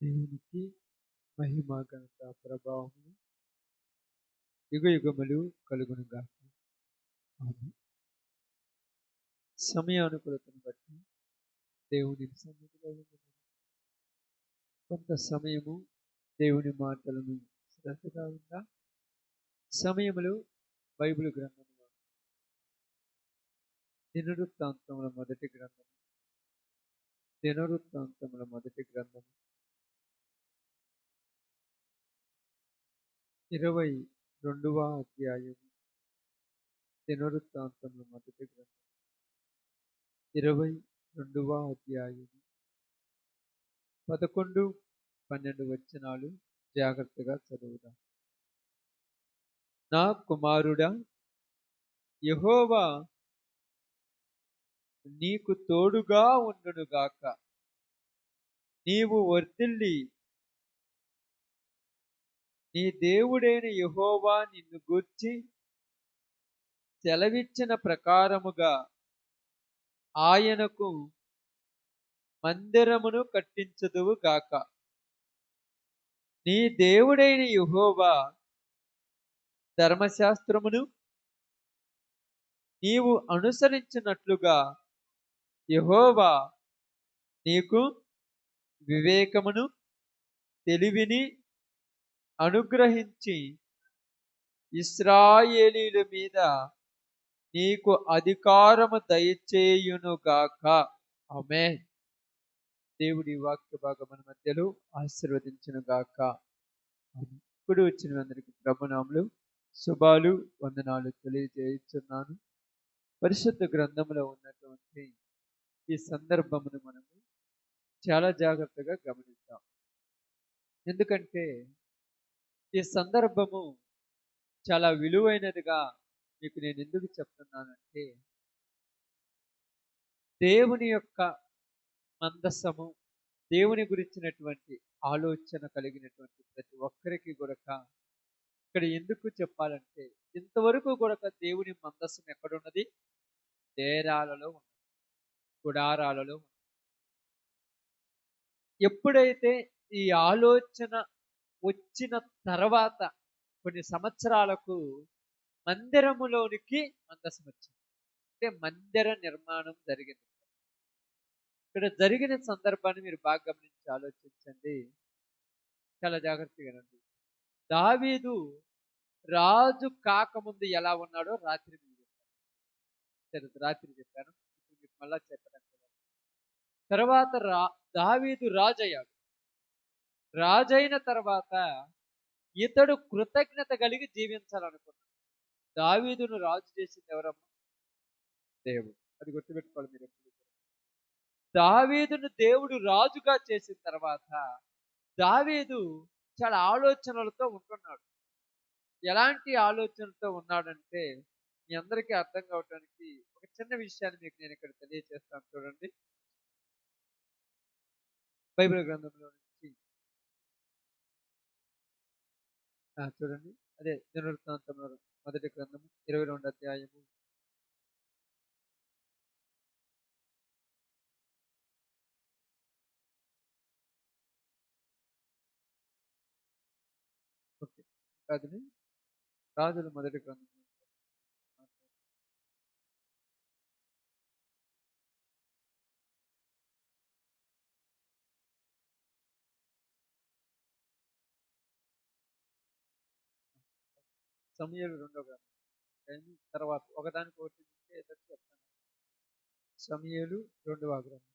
దేవునికి మహిమ ఘనత ప్రభావము యుగ యుగములు కలుగును గాక. ఆమేన్. సమయానుకూలతను బట్టి దేవుని సన్నిధిలో ఉండుదాం. కొంత సమయము దేవుని మాటలను శ్రద్ధగా ఉందా సమయములు బైబిల్ గ్రంథంలో దినవృత్తాంతముల మొదటి గ్రంథము 22వ అధ్యాయము. దినవృత్తాంతముల మొదటి గ్రంథం 22వ అధ్యాయము 11, 12 వచనాలు జాగ్రత్తగా చదువుదాం. నా కుమారుడా, యెహోవా నీకు తోడుగా ఉండునుగాక. నీవు వర్ధిల్లి నీ దేవుడైన యెహోవా నిన్ను గూర్చి సెలవిచ్చిన ప్రకారముగా ఆయనకు మందిరమును కట్టించుదువు గాక. నీ దేవుడైన యెహోవా ధర్మశాస్త్రమును నీవు అనుసరించినట్లుగా యెహోవా నీకు వివేకమును తెలివిని అనుగ్రహించి ఇశ్రాయేలీయుల మీద నీకు అధికారము దయచేయునుగాక. ఆమేన్. దేవుడి వాక్య భాగముల మధ్యలో ఆశీర్వదించునుగాక. ఇప్పుడు వచ్చిన అందరికి ప్రభునామములు శుభాలు వందనాలు తెలియజేస్తున్నాను. పరిశుద్ధ గ్రంథంలో ఉన్నటువంటి ఈ సందర్భమును మనము చాలా జాగ్రత్తగా గమనిద్దాం. ఎందుకంటే ఈ సందర్భము చాలా విలువైనదిగా మీకు నేను ఎందుకు చెప్తున్నానంటే, దేవుని యొక్క మందస్సము, దేవుని గురించినటువంటి ఆలోచన కలిగినటువంటి ప్రతి ఒక్కరికి కూడా ఇక్కడ ఎందుకు చెప్పాలంటే, ఇంతవరకు కూడా దేవుని మందస్సం ఎక్కడున్నది? డేరాలలో ఉన్నది, గుడారాలలో ఉన్నది. ఎప్పుడైతే ఈ ఆలోచన వచ్చిన తర్వాత కొన్ని సంవత్సరాలకు మందిరములోనికి మందసం వచ్చింది. అంటే మందిర నిర్మాణం జరిగింది. ఇక్కడ జరిగిన సందర్భాన్ని మీరు బాగా గమనించి ఆలోచించండి. చాలా జాగ్రత్తగా రండి. దావీదు రాజు కాకముందు ఎలా ఉన్నాడో రాత్రి చెప్పాను. ఇప్పుడు మీకు మళ్ళా చెప్పడానికి తర్వాత దావీదు రాజయ్యాడు. రాజైన తర్వాత ఇతడు కృతజ్ఞత కలిగి జీవించాలనుకున్నాడు. దావీదును రాజు చేసింది ఎవరమ్మా? దేవుడు. అది గుర్తుపెట్టుకోవాలి మీరు ఎప్పుడు. దావీదును దేవుడు రాజుగా చేసిన తర్వాత దావీదు చాలా ఆలోచనలతో ఉంటున్నాడు. ఎలాంటి ఆలోచనలతో ఉన్నాడంటే, మీ అందరికీ అర్థం కావడానికి ఒక చిన్న విషయాన్ని మీకు నేను ఇక్కడ తెలియజేస్తాను. చూడండి, బైబిల్ గ్రంథంలో నుంచి చూడండి, అదే దినవృత్తాంతముల మొదటి గ్రంథము 22వ అధ్యాయము 1 రాజుల మొదటి గ్రంథం సమూయేలు 2వ గ్రంథం తర్వాత ఒకదానికి ఒకటి చెప్తాను. సమూయేలు 2వ గ్రంథం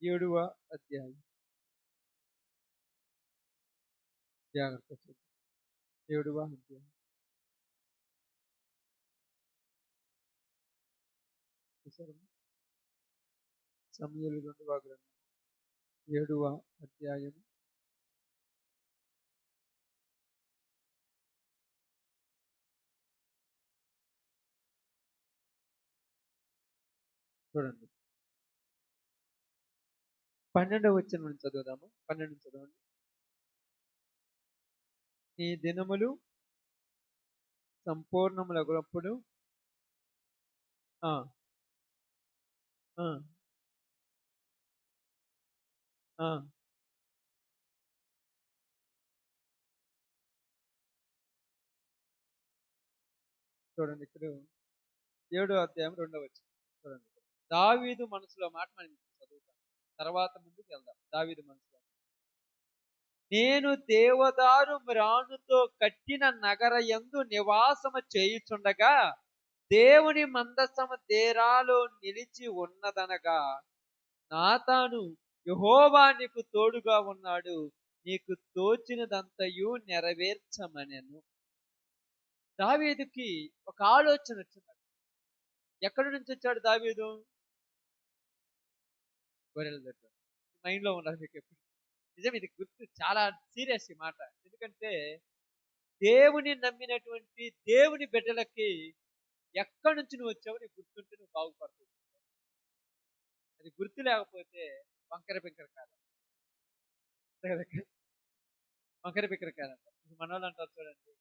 7వ అధ్యాయం. జాగ్రత్త, 7వ అధ్యాయం. సమూయేలు 2వ గ్రంథం 7వ అధ్యాయం. చూడండి, 12వ వచనం నుంచి చదువుదాము. 12 చదవండి. ఈ దినములు సంపూర్ణములగునప్పుడు ఆ, చూడండి ఇక్కడ 7వ అధ్యాయం 2వ వచనం చూడండి. దావీదు మనసులో మాట మనం ఇప్పుడు చదువుతాం, తర్వాత ముందుకు వెళ్దాం. దావీదు మనసులో, నేను దేవదారు మ్రానుతో కట్టిన నగర యందు నివాసము చేయుచుండగా దేవుని మందసము దేరాలో నిలిచి ఉన్నదనగా నాతాను, యెహోవా నీకు తోడుగా ఉన్నాడు, నీకు తోచినదంతయు నెరవేర్చమనెను. దావీదుకి ఒక ఆలోచన వచ్చింది. ఎక్కడి నుంచి వచ్చాడు దావీదు? గొర్రెల దగ్గర. మైండ్ లో ఉండాలి మీకు ఎప్పుడు. నిజం, ఇది గుర్తు, చాలా సీరియస్ ఈ మాట. ఎందుకంటే దేవుని నమ్మినటువంటి దేవుని బిడ్డలకి ఎక్కడి నుంచి నువ్వు వచ్చావు నీకు గుర్తుంటే నువ్వు బాగుపడుతుంది. అది గుర్తు లేకపోతే వంకర పింకర కాలం. వంకర పింకర కాలం. మన వాళ్ళు అంటారు చూడండి,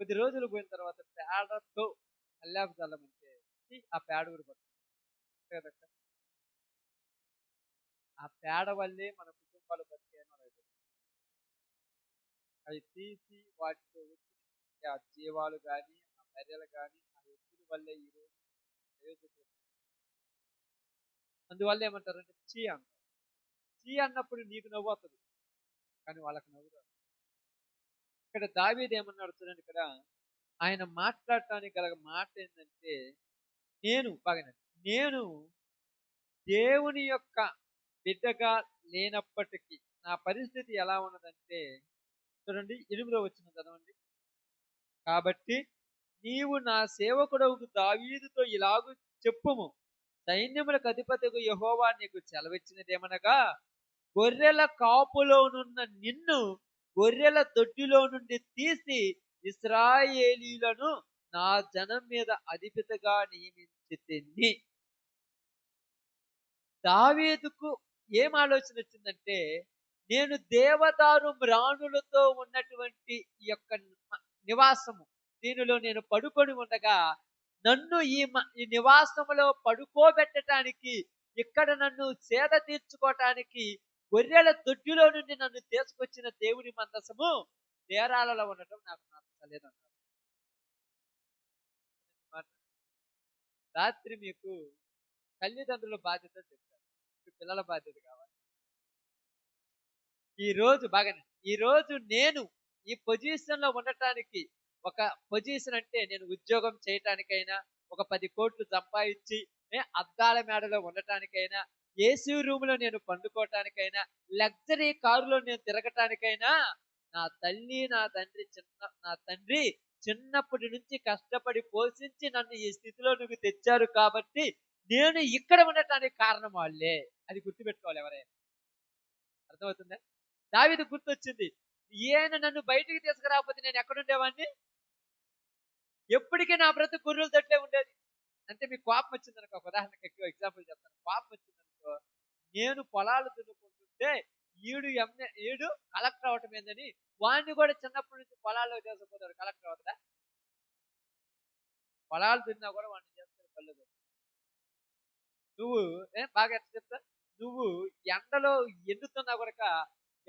కొద్ది రోజులు పోయిన తర్వాత పేడతో కల్లాపు చల్లమంటే ఆ పేడ ఊరు పడుతుంది. ఆ పేడ వల్లే మన కుటుంబాలు బతికాయని మనకు తెలుసు. అవి తీసి వాటితో వచ్చిన ఆ జీవాలు కానీ, ఆ బర్రెలు కానీ, ఆ ఎద్దుల వల్లే ఈరోజు ప్రయోజకులు. అందువల్ల ఏమంటారంటే చీ అంటారు. చీ అన్నప్పుడు నీకు నవ్వు వస్తుంది, కానీ వాళ్ళకి నవ్వు రాదు. ఇక్కడ దావీదు ఏమన్నాడు చూడండి. ఇక్కడ ఆయన మాట్లాడటానికి గల మాట ఏంటంటే, నేను దేవుని యొక్క బిడ్డగా లేనప్పటికీ నా పరిస్థితి ఎలా ఉన్నదంటే, చూడండి 8వ వచనం చదవండి. కాబట్టి నీవు నా సేవకుడవు దావీదుతో ఇలాగు చెప్పుము, సైన్యములకు అధిపతికు యెహోవా నీకు సెలవిచ్చినదేమనగా, గొర్రెల కాపులోనున్న నిన్ను గొర్రెల దొడ్డిలో నుండి తీసి ఇశ్రాయేలీయులను నా జనం మీద అధిపతిగా నియమించితిని. దావీదుకు ఏం ఆలోచన వచ్చిందంటే, నేను దేవదారు మ్రాణులతో ఉన్నటువంటి ఈ యొక్క నివాసము, దీనిలో నేను పడుకొని ఉండగా నన్ను ఈ నివాసములో పడుకోబెట్టడానికి, ఇక్కడ నన్ను సేద తీర్చుకోవటానికి గొర్రెల దొడ్డిలో నుండి నన్ను తీసుకొచ్చిన దేవుని మందసము డేరాలలో ఉండటం నాకు నచ్చలేదన్నారు. రాత్రి మీకు తల్లిదండ్రుల బాధ్యత చెప్పారు, మీ పిల్లల బాధ్యత కావాలి. ఈ రోజు నేను ఈ పొజిషన్ లో ఉండటానికి, ఒక పొజిషన్ అంటే నేను ఉద్యోగం చేయటానికైనా, ఒక 10 కోట్లు సంపాదించి అద్దాల మేడలో ఉండటానికైనా, ఏసీ రూమ్ లో నేను పండుకోవటానికైనా, లగ్జరీ కారులో నేను తిరగటానికైనా నా తండ్రి చిన్నప్పటి నుంచి కష్టపడి పోషించి నన్ను ఈ స్థితిలో నువ్వు తెచ్చారు కాబట్టి నేను ఇక్కడ ఉండటానికి కారణం వాళ్ళే. అది గుర్తుపెట్టుకోవాలి ఎవరైనా. అర్థమవుతుందా? దావీదు గుర్తొచ్చింది, ఈయన నన్ను బయటికి తీసుకురాకపోతే నేను ఎక్కడుండేవాడిని? ఎప్పటికీ నా బ్రతుకు గొర్రెల తట్లే ఉండేది. అంటే మీకు కోపం వచ్చిందనుకో, ఒక ఉదాహరణకి ఎక్కువ ఎగ్జాంపుల్ చెప్తాను. కోపం వచ్చిందనుకో, నేను పొలాలు దున్నుకుంటుంటే ఈడు కలెక్టర్ అవటం ఏందని వాడిని కూడా చిన్నప్పటి నుంచి పొలాల్లో చేసుకుపోతాడు. కలెక్టర్ అవుతుందా? పొలాలు దున్నా కూడా వాడిని చేసుకుని పర్లేదు. నువ్వు బాగా ఎట్లా చెప్తా, నువ్వు ఎండలో ఎండుతున్నా కూడా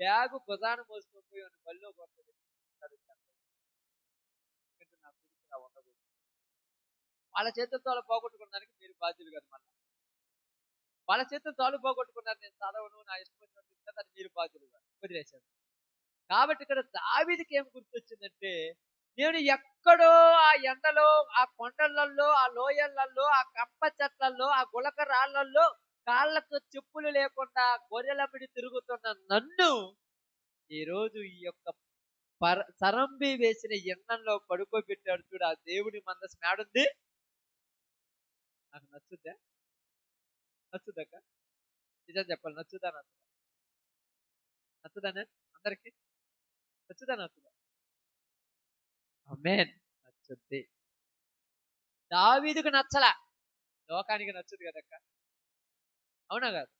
బ్యాగు భుజాన మోసుకొని బల్లో కొడుతుంది. వాళ్ళ చేతులతో వాళ్ళు పోగొట్టుకోవడానికి మీరు బాధ్యులు కదా. మళ్ళీ వాళ్ళ చేతులతో వాళ్ళు పోగొట్టుకున్నారు, నేను చదవను, నా ఇష్టం వచ్చినట్టు అది మీరు బాధ్యులు కాదు, వదిలేశారు. కాబట్టి ఇక్కడ దావీదుకి ఏం గుర్తొచ్చిందంటే, నేను ఎక్కడో ఆ ఎండలో, ఆ కొండలలో, ఆ లోయలలో, ఆ కంప చెట్లలో, ఆ గులక రాళ్లలో కాళ్ళకు చెప్పులు లేకుండా గొర్రెలమ్మడి తిరుగుతున్న నన్ను ఈరోజు ఈ యొక్క సరంబి వేసిన ఎండంలో పడుకోబెట్టాడు చూడు. ఆ దేవుడి మందసం మేడుంది. నాకు నచ్చుద్దా? నచ్చుదక్క? నిజం చెప్పాలి, నచ్చుదా? నచ్చుదానే అందరికి? నచ్చుదా? ఆమేన్. నచ్చుద్ది. దావీదుకు నచ్చలా, లోకానికి నచ్చుది కదక్క. అవునా కాదు?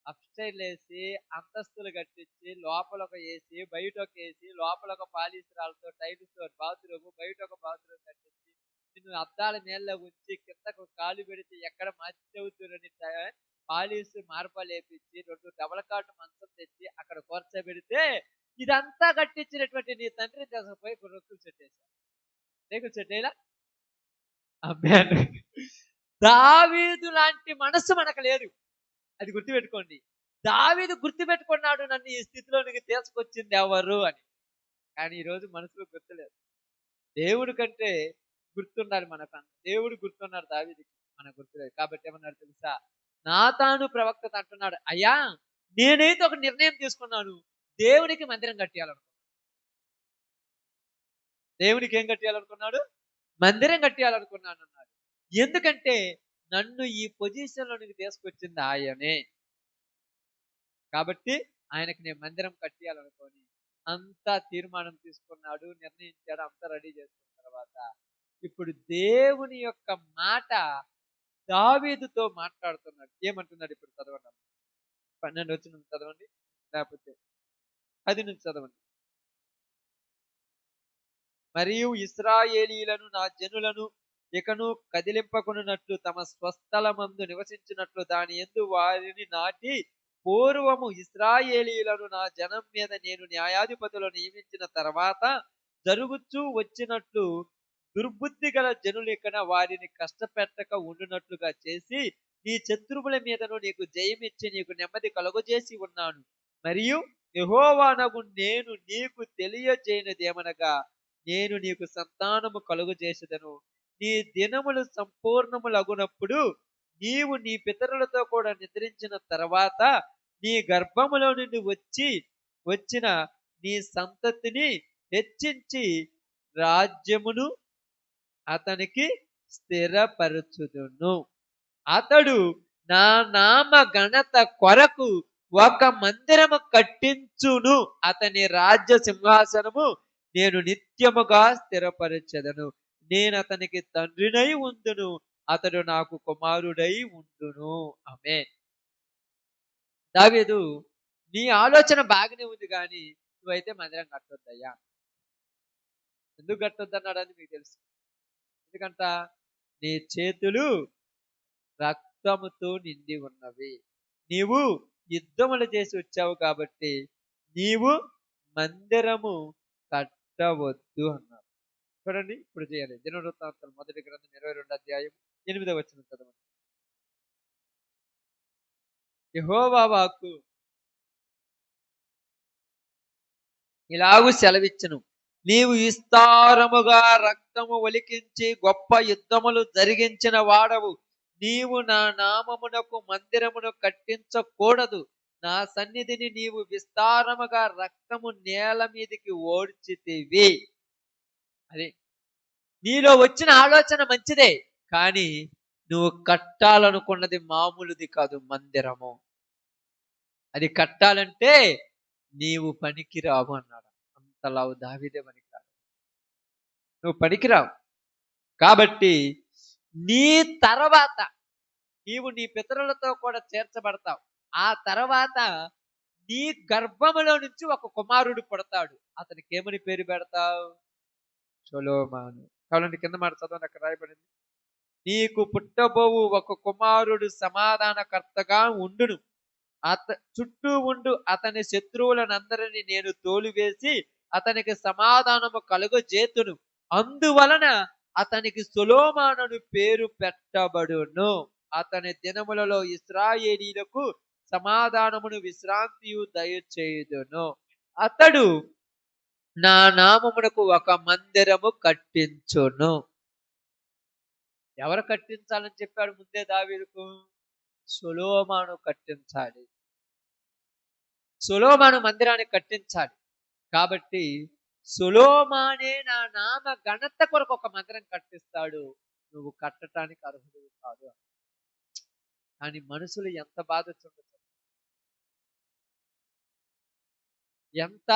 అప్స్టైర్ వేసి, అంతస్తులు కట్టించి, లోపల ఒక ఏసీ, బయట ఒక ఏసీ, లోపల ఒక పాలిస్టరాలతో టైల్స్ బాత్రూమ్, బయట ఒక బాత్రూమ్ కట్టించి, నిన్ను అద్దాల నీళ్ళ ఉంచి కిందకు కాలు పెడితే ఎక్కడ మర్చి అవుతుందని పాలిష్ మార్బల్ వేపించి 2 డబల్ కాట్ మంచం తెచ్చి అక్కడ కూర్చోబెడితే ఇదంతా కట్టించినటువంటి నీ తండ్రి తీసుకుపోయి రేకుల షెడ్ వేశాడు. రేకుల షెడ్ వేయలా? ఆమేన్. దావీదు లాంటి మనసు మనకు లేదు. అది గుర్తుపెట్టుకోండి. దావీదు గుర్తుపెట్టుకున్నాడు, నన్ను ఈ స్థితిలోనికి తీసుకొచ్చింది ఎవరు అని. కానీ ఈరోజు మనసులో గుర్తులేదు. దేవుడి కంటే గుర్తుండాలి మనకు. దేవుడు గుర్తున్నాడు దావీదుకి, మనకు గుర్తులేదు. కాబట్టి ఏమన్నాడు తెలుసా? నాతాను ప్రవక్త అంటున్నాడు, అయ్యా నేనైతే ఒక నిర్ణయం తీసుకున్నాను, దేవునికి మందిరం కట్టియాలనుకున్నాను. దేవునికి ఏం కట్టియాలనుకున్నాడు? మందిరం కట్టియాలనుకున్నాను అన్నాడు. ఎందుకంటే నన్ను ఈ పొజిషన్లోనికి తీసుకొచ్చింది ఆయనే. కాబట్టి ఆయనకి నేను మందిరం కట్టియాలనుకొని అంతా తీర్మానం తీసుకున్నాడు, నిర్ణయించాడు, అంతా రెడీ చేసుకున్న తర్వాత ఇప్పుడు దేవుని యొక్క మాట దావీదుతో మాట్లాడుతున్నాడు. ఏమంటున్నాడు ఇప్పుడు చదవండి. 12 వచనం చదవండి, లేకపోతే 10 నుంచి చదవండి. మరియు ఇశ్రాయేలీయులను నా జనులను ఇకను కదిలింపకొనున్నట్లు తమ స్వస్థలమందు నివసించినట్లు దాని యందు వారిని నాటి పూర్వము ఇశ్రాయేలీయులను నా జనం మీద నేను న్యాయాధిపతులను నియమించిన తర్వాత జరుగుచూ వచ్చినట్లు దుర్బుద్ధి గల జనులు ఇక్కడ వారిని కష్టపెట్టక ఉండునట్లుగా చేసి నీ శత్రువుల మీదను నీకు జయమిచ్చి నీకు నెమ్మది కలుగజేసి ఉన్నాను. మరియు యెహోవానగు నేను నీకు తెలియజేయనిదేమనగా నేను నీకు సంతానము కలుగజేసేదను. నీ దినములు సంపూర్ణములగునప్పుడు నీవు నీ పితరులతో కూడా నిద్రించిన తర్వాత నీ గర్భములో నుండి వచ్చిన నీ సంతతిని హెచ్చించి రాజ్యమును అతనికి స్థిరపరచుదును. అతడు నా నామ ఘనత కొరకు ఒక మందిరము కట్టించును. అతని రాజ్య సింహాసనము నేను నిత్యముగా స్థిరపరచెదను. నేను అతనికి తండ్రినై ఉండును, అతడు నాకు కుమారుడై ఉండును. ఆమేన్. దావీదు, నీ ఆలోచన బాగానే ఉంది, కానీ నువ్వైతే మందిరం కట్టొద్దయ్యా. ఎందుకు కట్టొద్దన్నాడని మీకు తెలుసు. ఎందుకంట నీ చేతులు రక్తముతో నిండి ఉన్నవి, నీవు యుద్ధములు చేసి వచ్చావు, కాబట్టి నీవు మందిరము కట్టవద్దు అన్నారు. చూడండి, ఇప్పుడు చేయాలి. దినవృత్తాంతాలు 1 గ్రంథం 22 అధ్యాయం 8వ వచనం చదవండి. యెహోవా వాక్కు ఇలాగు సెలవిచ్చును, నీవు విస్తారముగా రక్తము ఒలికించి గొప్ప యుద్ధములు జరిగించిన వాడవు. నీవు నా నామమునకు మందిరమును కట్టించకూడదు. నా సన్నిధిని నీవు విస్తారముగా రక్తము నేల మీదకి ఓడ్చితివి. అది నీలో వచ్చిన ఆలోచన మంచిదే, కానీ నువ్వు కట్టాలనుకున్నది మామూలుది కాదు. మందిరము అది కట్టాలంటే నీవు పనికిరావు అన్నాడు. అంతలావు దావీదే పనికిరావు, నువ్వు పనికిరావు. కాబట్టి నీ తర్వాత నీవు నీ పితరులతో కూడా చేర్చబడతావు. ఆ తర్వాత నీ గర్భములో నుంచి ఒక కుమారుడు పుడతాడు. అతనికి ఏమని పేరు పెడతావు? సొలొమోను. కావాలంటే కింద మాట చదవండి, అక్కడ రాయబడింది, నీకు పుట్టబోవు ఒక కుమారుడు సమాధానకర్తగా ఉండును. చుట్టూ ఉండు అతని శత్రువులనందరినీ నేను తోలివేసి అతనికి సమాధానము కలుగజేతును. అందువలన అతనికి సొలొమోను పేరు పెట్టబడును. అతని దినములలో ఇశ్రాయేలీయులకు సమాధానమును విశ్రాంతియు దయచేయుదును. అతడు నా నామమునకు ఒక మందిరము కట్టించును. ఎవరు కట్టించాలని చెప్పాడు ముందే దావీదుకు? సొలొమోను కట్టించాలి. సొలొమోను మందిరాన్ని కట్టించాలి. కాబట్టి సొలొమోనే నా నామ ఘనత కొరకు ఒక మందిరం కట్టిస్తాడు. నువ్వు కట్టడానికి అర్హుడు కాదు. కానీ మనుషులు ఎంత బాధ చూడొచ్చు, ఎంత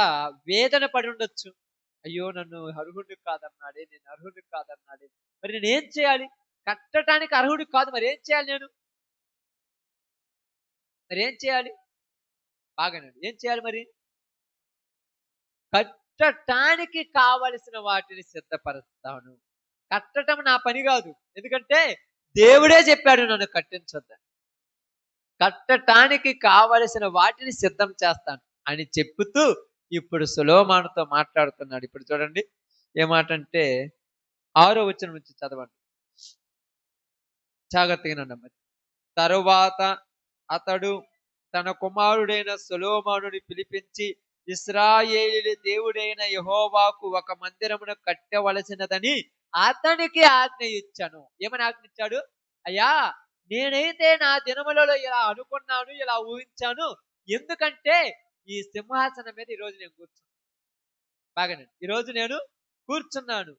వేదన పడి ఉండొచ్చు. అయ్యో, నన్ను అర్హుడు కాదన్నాడే, నేను అర్హుడు కాదన్నాడే, మరి నేనేం చేయాలి? కట్టడానికి అర్హుడు కాదు, మరి ఏం చేయాలి? నేను మరి ఏం చేయాలి? బాగానే ఏం చేయాలి? మరి కట్టడానికి కావలసిన వాటిని సిద్ధపరుస్తాను. కట్టడం నా పని కాదు, ఎందుకంటే దేవుడే చెప్పాడు నన్ను కట్టించొద్దని. కట్టటానికి కావలసిన వాటిని సిద్ధం చేస్తాను అని చెప్పుతూ ఇప్పుడు సొలొమోనుతో మాట్లాడుతున్నాడు. ఇప్పుడు చూడండి ఏమాటంటే 6వ వచనం నుంచి చదవండి. జాగ్రత్తగా వినండి. తరువాత అతడు తన కుమారుడైన సొలొమోనుని పిలిపించి, ఇశ్రాయేలీయుల దేవుడైన యెహోవాకు ఒక మందిరమును కట్టవలసినదని అతనికి ఆజ్ఞ ఇచ్చాను. ఏమని ఆజ్ఞ ఇచ్చాడు? అయ్యా, నేనైతే నా దినములలో ఇలా అనుకున్నాను, ఇలా ఊహించాను. ఎందుకంటే ఈ సింహాసనం మీద ఈరోజు నేను కూర్చున్నాను. బాగానండి, ఈరోజు నేను కూర్చున్నాను.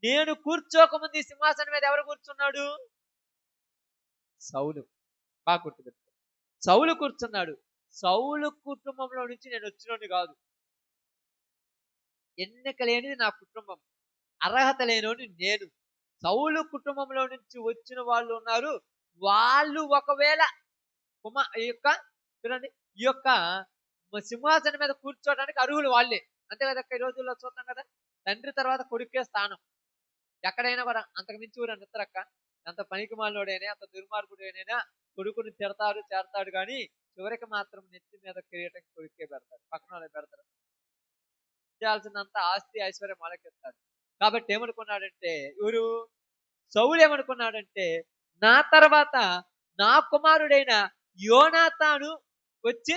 నేను కూర్చోకముందు ఈ సింహాసనం మీద ఎవరు కూర్చున్నాడు? సౌలు. బాగా గుర్తుపెట్టుకో, సౌలు కూర్చున్నాడు. సౌలు కుటుంబంలో నుంచి నేను వచ్చినోని కాదు. ఎన్నిక లేనిది నా కుటుంబం, అర్హత లేనోని నేను. సౌలు కుటుంబంలో నుంచి వచ్చిన వాళ్ళు ఉన్నారు. వాళ్ళు ఒకవేళ చూడండి, ఈ యొక్క సింహాసనం మీద కూర్చోవడానికి అర్హులు వాళ్ళే. అంతే కదా, ఈ రోజుల్లో చూద్దాం కదా, తండ్రి తర్వాత కొడుకే స్థానం. ఎక్కడైనా కూడా అంతకు మించి ఊరు నిద్రక్క, అంత పనికి మాలినోడైనా, అంత దుర్మార్గుడైనా కొడుకుని తిడతాడు చేరతాడు, కానీ చివరికి మాత్రం నెత్తి మీద కిరీటం కొడుకే పెడతారు, పక్కన వాళ్ళే పెడతారు. చేయాల్సినంత ఆస్తి ఐశ్వర్యం వాళ్ళకిస్తాడు. కాబట్టి ఏమనుకున్నాడంటే ఎవరు? సౌలు ఏమనుకున్నాడంటే, నా తర్వాత నా కుమారుడైన యోనాతాను వచ్చి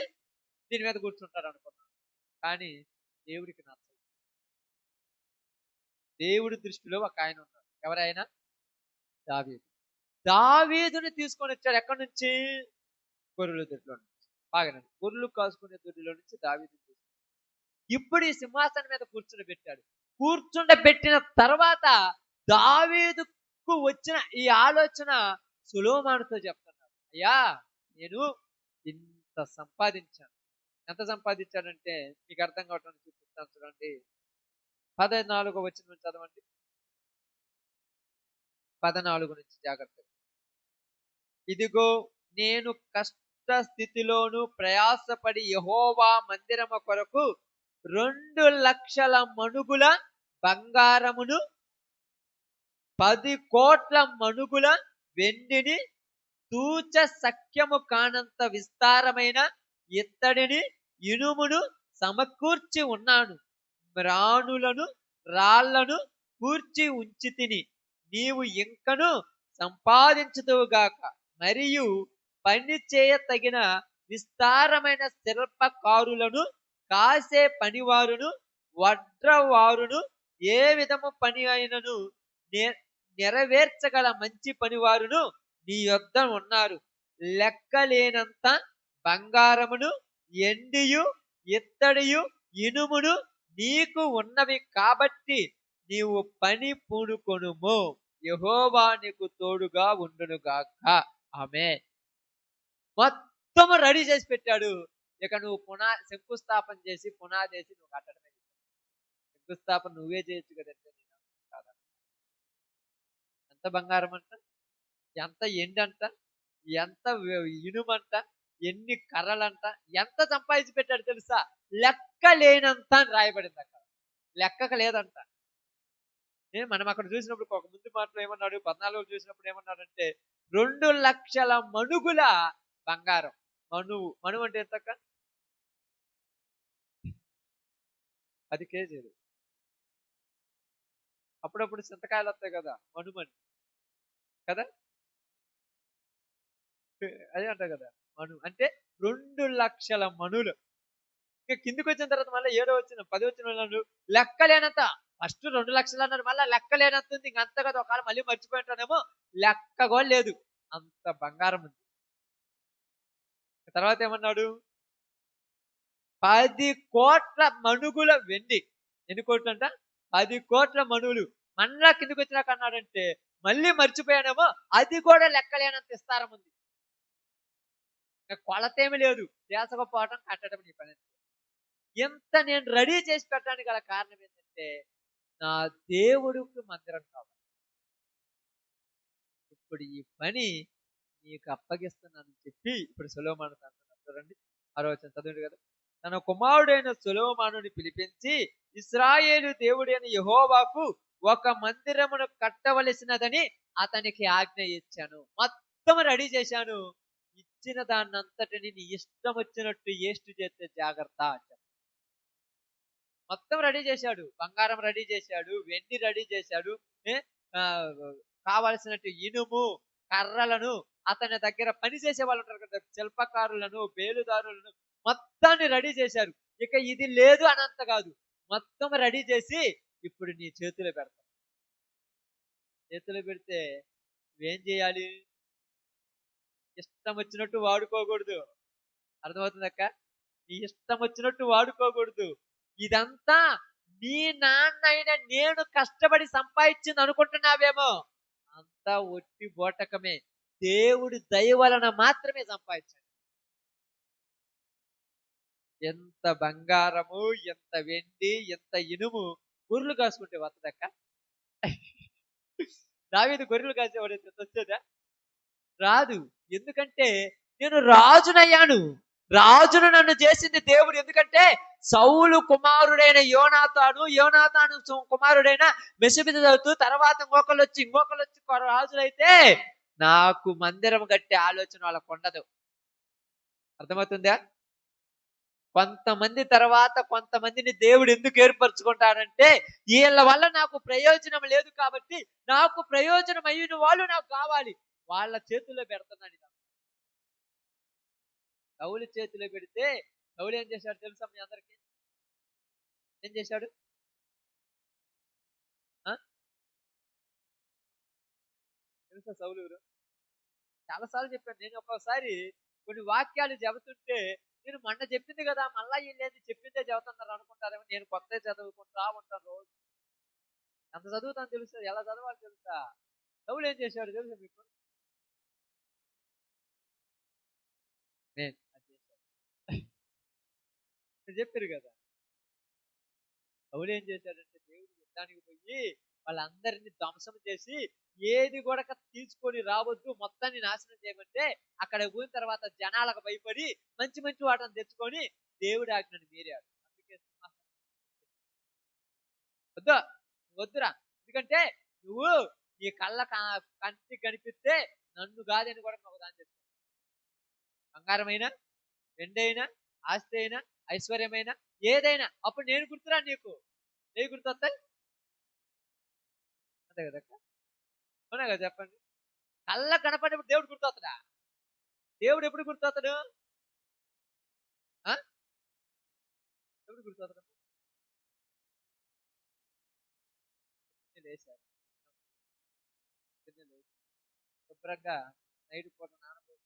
దీని మీద కూర్చుంటాడు అనుకున్నాడు. కానీ దేవుడికి నచ్చదు. దేవుడి దృష్టిలో ఒక ఆయన ఉన్నాడు. ఎవరైనా? దావీదు. దావీదుని తీసుకొని వచ్చాడు. ఎక్కడి నుంచి? గొర్రెల దొడ్లో నుంచి. బాగానండి, గొర్రెలు కాసుకునే దొడ్డిలో నుంచి దావీదుని తీసుకుని ఇప్పుడు ఈ సింహాసనం మీద కూర్చుండబెట్టాడు. కూర్చుండబెట్టిన తర్వాత దావీదుకు వచ్చిన ఈ ఆలోచన సొలొమోనుతో చెప్తున్నాడు. అయ్యా, నేను ఇంత సంపాదించాను. ఎంత సంపాదించాడంటే మీకు అర్థం కావటానికి చూపిస్తాను. చూడండి, 14వ వచనం చదవండి. 14 నుంచి జాగ్రత్తగా. ఇదిగో, నేను కష్ట స్థితిలోను ప్రయాసపడి యెహోవా మందిరము కొరకు 2 లక్షల మణుగుల బంగారమును 10 కోట్ల మణుగుల వెండిని తూచ సఖ్యము కానంత విస్తారమైన ఇత్తడిని ఇనుమును సమకూర్చి ఉన్నాను. మ్రాణులను రాళ్లను కూర్చి ఉంచి తిని నీవు ఇంకను సంపాదించుదువుగాక. మరియు పని చేయ తగిన విస్తారమైన శిల్పకారులను, కాసే పనివారును, వడ్రవారును, ఏ విధము పని అయినను నెరవేర్చగల మంచి పనివారును నీ యొద్ద ఉన్నారు. లెక్కలేనంత బంగారమును, ఎండియు, ఇత్తడియు, ఇనుమును నీకు ఉన్నవి కాబట్టి నీవు పని పూనుకొనుము. యెహోవా నీకు తోడుగా ఉండునుగాక. ఆమేన్. మొత్తం రెడీ చేసి పెట్టాడు. ఇక నువ్వు శంకుస్థాపన చేసి పునాదేసి నువ్వు కట్టడమే. శంకుస్థాపన నువ్వే చేయొచ్చు కదంటే కాదా? ఎంత బంగారం అంట, ఎంత ఎండంట, ఎంత ఇనుమంట, ఎన్ని కర్రలంట, ఎంత సంపాదించి పెట్టాడు తెలుసా? లెక్క లేనంత అని రాయబడింది అక్కడ. లెక్కకు లేదంట. మనం అక్కడ చూసినప్పుడు ఒక ముందు మాటలో ఏమన్నాడు? 14 చూసినప్పుడు ఏమన్నాడంటే 2 లక్షల మణుగుల బంగారం. మణువు అంటే ఎంతక్క? 10 కేజీలు. అప్పుడప్పుడు చింతకాయలు వస్తాయి కదా, మణుమని కదా, అదే అంట కదా మణు అంటే 2 లక్షల మణులు. ఇంకా కిందికి వచ్చిన తర్వాత మళ్ళీ 7వ వచనం 10వ వచనం లెక్కలేనంత. ఫస్ట్ 2 లక్షలు అన్నారు, మళ్ళీ లెక్కలేనంత ఉంది. ఇంక అంత కదా, ఒకవేళ మళ్ళీ మర్చిపోయింటానేమో, లెక్క కూడా లేదు, అంత బంగారం ఉంది. తర్వాత ఏమన్నాడు? 10 కోట్ల మణుగుల వెండి. ఎన్ని కోట్లు అంట? 10 కోట్ల మణుగులు. మళ్ళా కిందికి వచ్చినాక అన్నాడంటే మళ్ళీ మర్చిపోయానేమో, అది కూడా లెక్కలేనంత విస్తారం ఉంది. కొలతేమి లేదు. దేశకపోవటం కట్టడం నీ పని. ఎంత నేను రెడీ చేసి పెట్టడానికి గల కారణం ఏంటంటే నా దేవుడికి మందిరం కావాలి. ఇప్పుడు ఈ పని నీకు అప్పగిస్తున్నానని చెప్పి ఇప్పుడు సొలొమోను అంటున్నాడు. చూడండి, 6వ వచనం చదవండి కదా. తన కుమారుడైన సొలొమోనుని పిలిపించి, ఇశ్రాయేలు దేవుడైన యెహోవాకు ఒక మందిరమును కట్టవలసినదని అతనికి ఆజ్ఞ ఇచ్చాను. మొత్తం రెడీ చేశాను. వచ్చిన దాన్నంతటిని నీ ఇష్టం వచ్చినట్టు ఏస్ట్ చేస్తే జాగ్రత్త అని చెప్పాడు. మొత్తం రెడీ చేశాడు. బంగారం రెడీ చేశాడు, వెండి రెడీ చేశాడు, ఏ, ఆ, కావలసినట్టు ఇనుము, కర్రలను, అతని దగ్గర పని చేసే వాళ్ళు ఉంటారు కదా, శిల్పకారులను, బేలుదారులను, మొత్తాన్ని రెడీ చేశారు. ఇక ఇది లేదు అనంత కాదు, మొత్తం రెడీ చేసి ఇప్పుడు నీ చేతిలో పెడతాం. చేతిలో పెడితే నువ్వేం చేయాలి? ఇష్టం వచ్చినట్టు వాడుకోకూడదు. అర్థమవుతుందక్క? నీ ఇష్టం వచ్చినట్టు వాడుకోకూడదు. ఇదంతా నీ నాన్న అయిన నేను కష్టపడి సంపాదించింది అనుకుంటున్నావేమో, అంతా ఒట్టి బోటకమే. దేవుడి దయ వలన మాత్రమే సంపాదించాడు. ఎంత బంగారము, ఎంత వెండి, ఎంత ఇనుము గొర్రెలు కాసుకుంటే వస్తుందక్క? దావీదు గొర్రెలు కాసేవాడు వచ్చేదా? రాదు. ఎందుకంటే నేను రాజునయ్యాను. రాజును నన్ను చేసింది దేవుడు. ఎందుకంటే సౌలు కుమారుడైన యోనాతాను కుమారుడైన మెషబెతోతు, తర్వాత ఇంకొకళ్ళు వచ్చి రాజులైతే నాకు మందిరం కట్టే ఆలోచన వాళ్ళకు ఉండదు. అర్థమవుతుందా? కొంతమంది తర్వాత కొంతమందిని దేవుడు ఎందుకు ఏర్పరచుకుంటాడంటే వీళ్ళ వల్ల నాకు ప్రయోజనం లేదు కాబట్టి నాకు ప్రయోజనం అయిన వాళ్ళు నాకు కావాలి, వాళ్ళ చేతుల్లో పెడుతున్నాను. సౌలు చేతిలో పెడితే సౌలు ఏం చేశాడు తెలుసా మీ అందరికి? ఏం చేశాడు? తెలుసా సౌలు? చాలాసార్లు చెప్పాను నేను. ఒక్కోసారి కొన్ని వాక్యాలు చెబుతుంటే నేను మొన్న చెప్పింది కదా, మళ్ళా వీళ్ళేది చెప్పిందే చెబుతున్నారు అనుకుంటారేమో. నేను కొత్త చదువుకుంటా ఉంటాను రోజు. ఎంత చదువుతాను తెలుసా, ఎలా చదవాలి తెలుసా? సౌలు ఏం చేశాడు తెలుసా మీకు? నేను చెప్పారు కదా. సౌలు ఏం చేశాడంటే దేవుడు యుద్ధానికి పోయి వాళ్ళందరినీ ధ్వంసం చేసి ఏది కూడా తీసుకొని రావద్దు, మొత్తాన్ని నాశనం చేయమంటే అక్కడ పోయిన తర్వాత జనాలకు భయపడి మంచి మంచి వాటిని తెచ్చుకొని దేవుడి ఆజ్ఞను మీరాడు. అందుకే వద్దురా, ఎందుకంటే నువ్వు నీ కళ్ళ కంటికి కనిపిస్తే నన్ను కాదని కూడా ఒక దాన్ని తెచ్చుకుంటావు. బంగారమైనా, వెండైనా, ఆస్తి అయినా, ఐశ్వర్యమైనా, ఏదైనా అప్పుడు నేను గుర్తురా నీకు. ఏ గుర్తొస్తాయి? అంతే కదా, అవునా కదా? చెప్పండి. కళ్ళ కనపడినప్పుడు దేవుడు గుర్తొస్తాడా? దేవుడు ఎప్పుడు గుర్తొస్తాడు? ఎప్పుడు గుర్తొస్తాడు? లేచారు శుభ్రంగా నైట్ పూట నానబోసి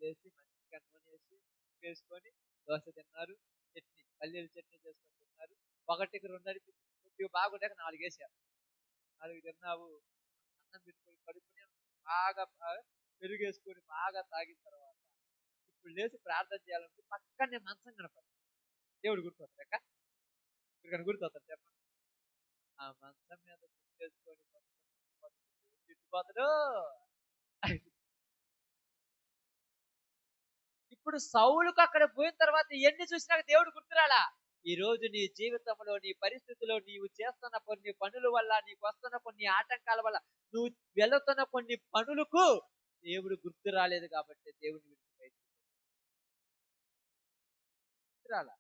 లేచి మంచిగా నూనె వేసి వేసుకొని దోశ తిన్నారు, చట్నీ, పల్లీల చట్నీ చేసుకొని తిన్నారు. ఒకటికి 2 అనిపించింది, కొద్దిగా బాగుంటాక 4 వేసారు. 4 తిన్నావు, అన్నం పెట్టుకొని కడుపుని బాగా పెరుగేసుకొని బాగా తాగిన తర్వాత ఇప్పుడు లేచి ప్రార్థన చేయాలంటే పక్కనే మంచం కనపడు. దేవుడు గుర్తొస్తాడు ఎక్క? ఇక్కడ గుర్తొస్తాడు చెప్పండి. ఆ మంచం మీద చేసుకొని దేవుడు తిట్టిపోతాడు. ఇప్పుడు సౌలుకు అక్కడ పోయిన తర్వాత ఎన్ని చూసినా దేవుడు గుర్తురాలా. ఈ రోజు నీ జీవితంలో, నీ పరిస్థితిలో, నీవు చేస్తున్న కొన్ని పనుల వల్ల, నీకు వస్తున్న కొన్ని ఆటంకాల వల్ల, నువ్వు వెళుతున్న కొన్ని పనులకు దేవుడు గుర్తు రాలేదు కాబట్టి దేవుడిని గుర్తురాలా.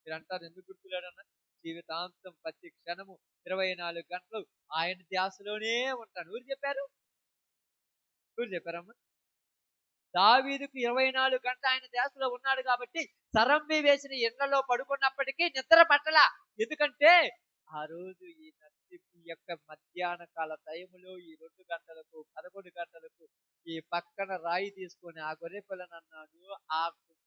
మీరు అంటారు ఎందుకు గుర్తులేడన్నా? జీవితాంతం ప్రతి క్షణము 24 గంటలు ఆయన ధ్యాసలోనే ఉంటాను. ఎవరు చెప్పారమ్మా? దావీదుకు 24 గంటలు ఆయన ధ్యాసలో ఉన్నాడు కాబట్టి సరంబి వేసిన ఎండలో పడుకున్నప్పటికీ నిద్ర పట్టలా. ఎందుకంటే ఆ రోజు ఈ యొక్క మధ్యాహ్న కాల టైములో ఈ 2 గంటలకు 11 గంటలకు ఈ పక్కన రాయి తీసుకొని ఆ గొర్రె పిల్లని అన్నాడు,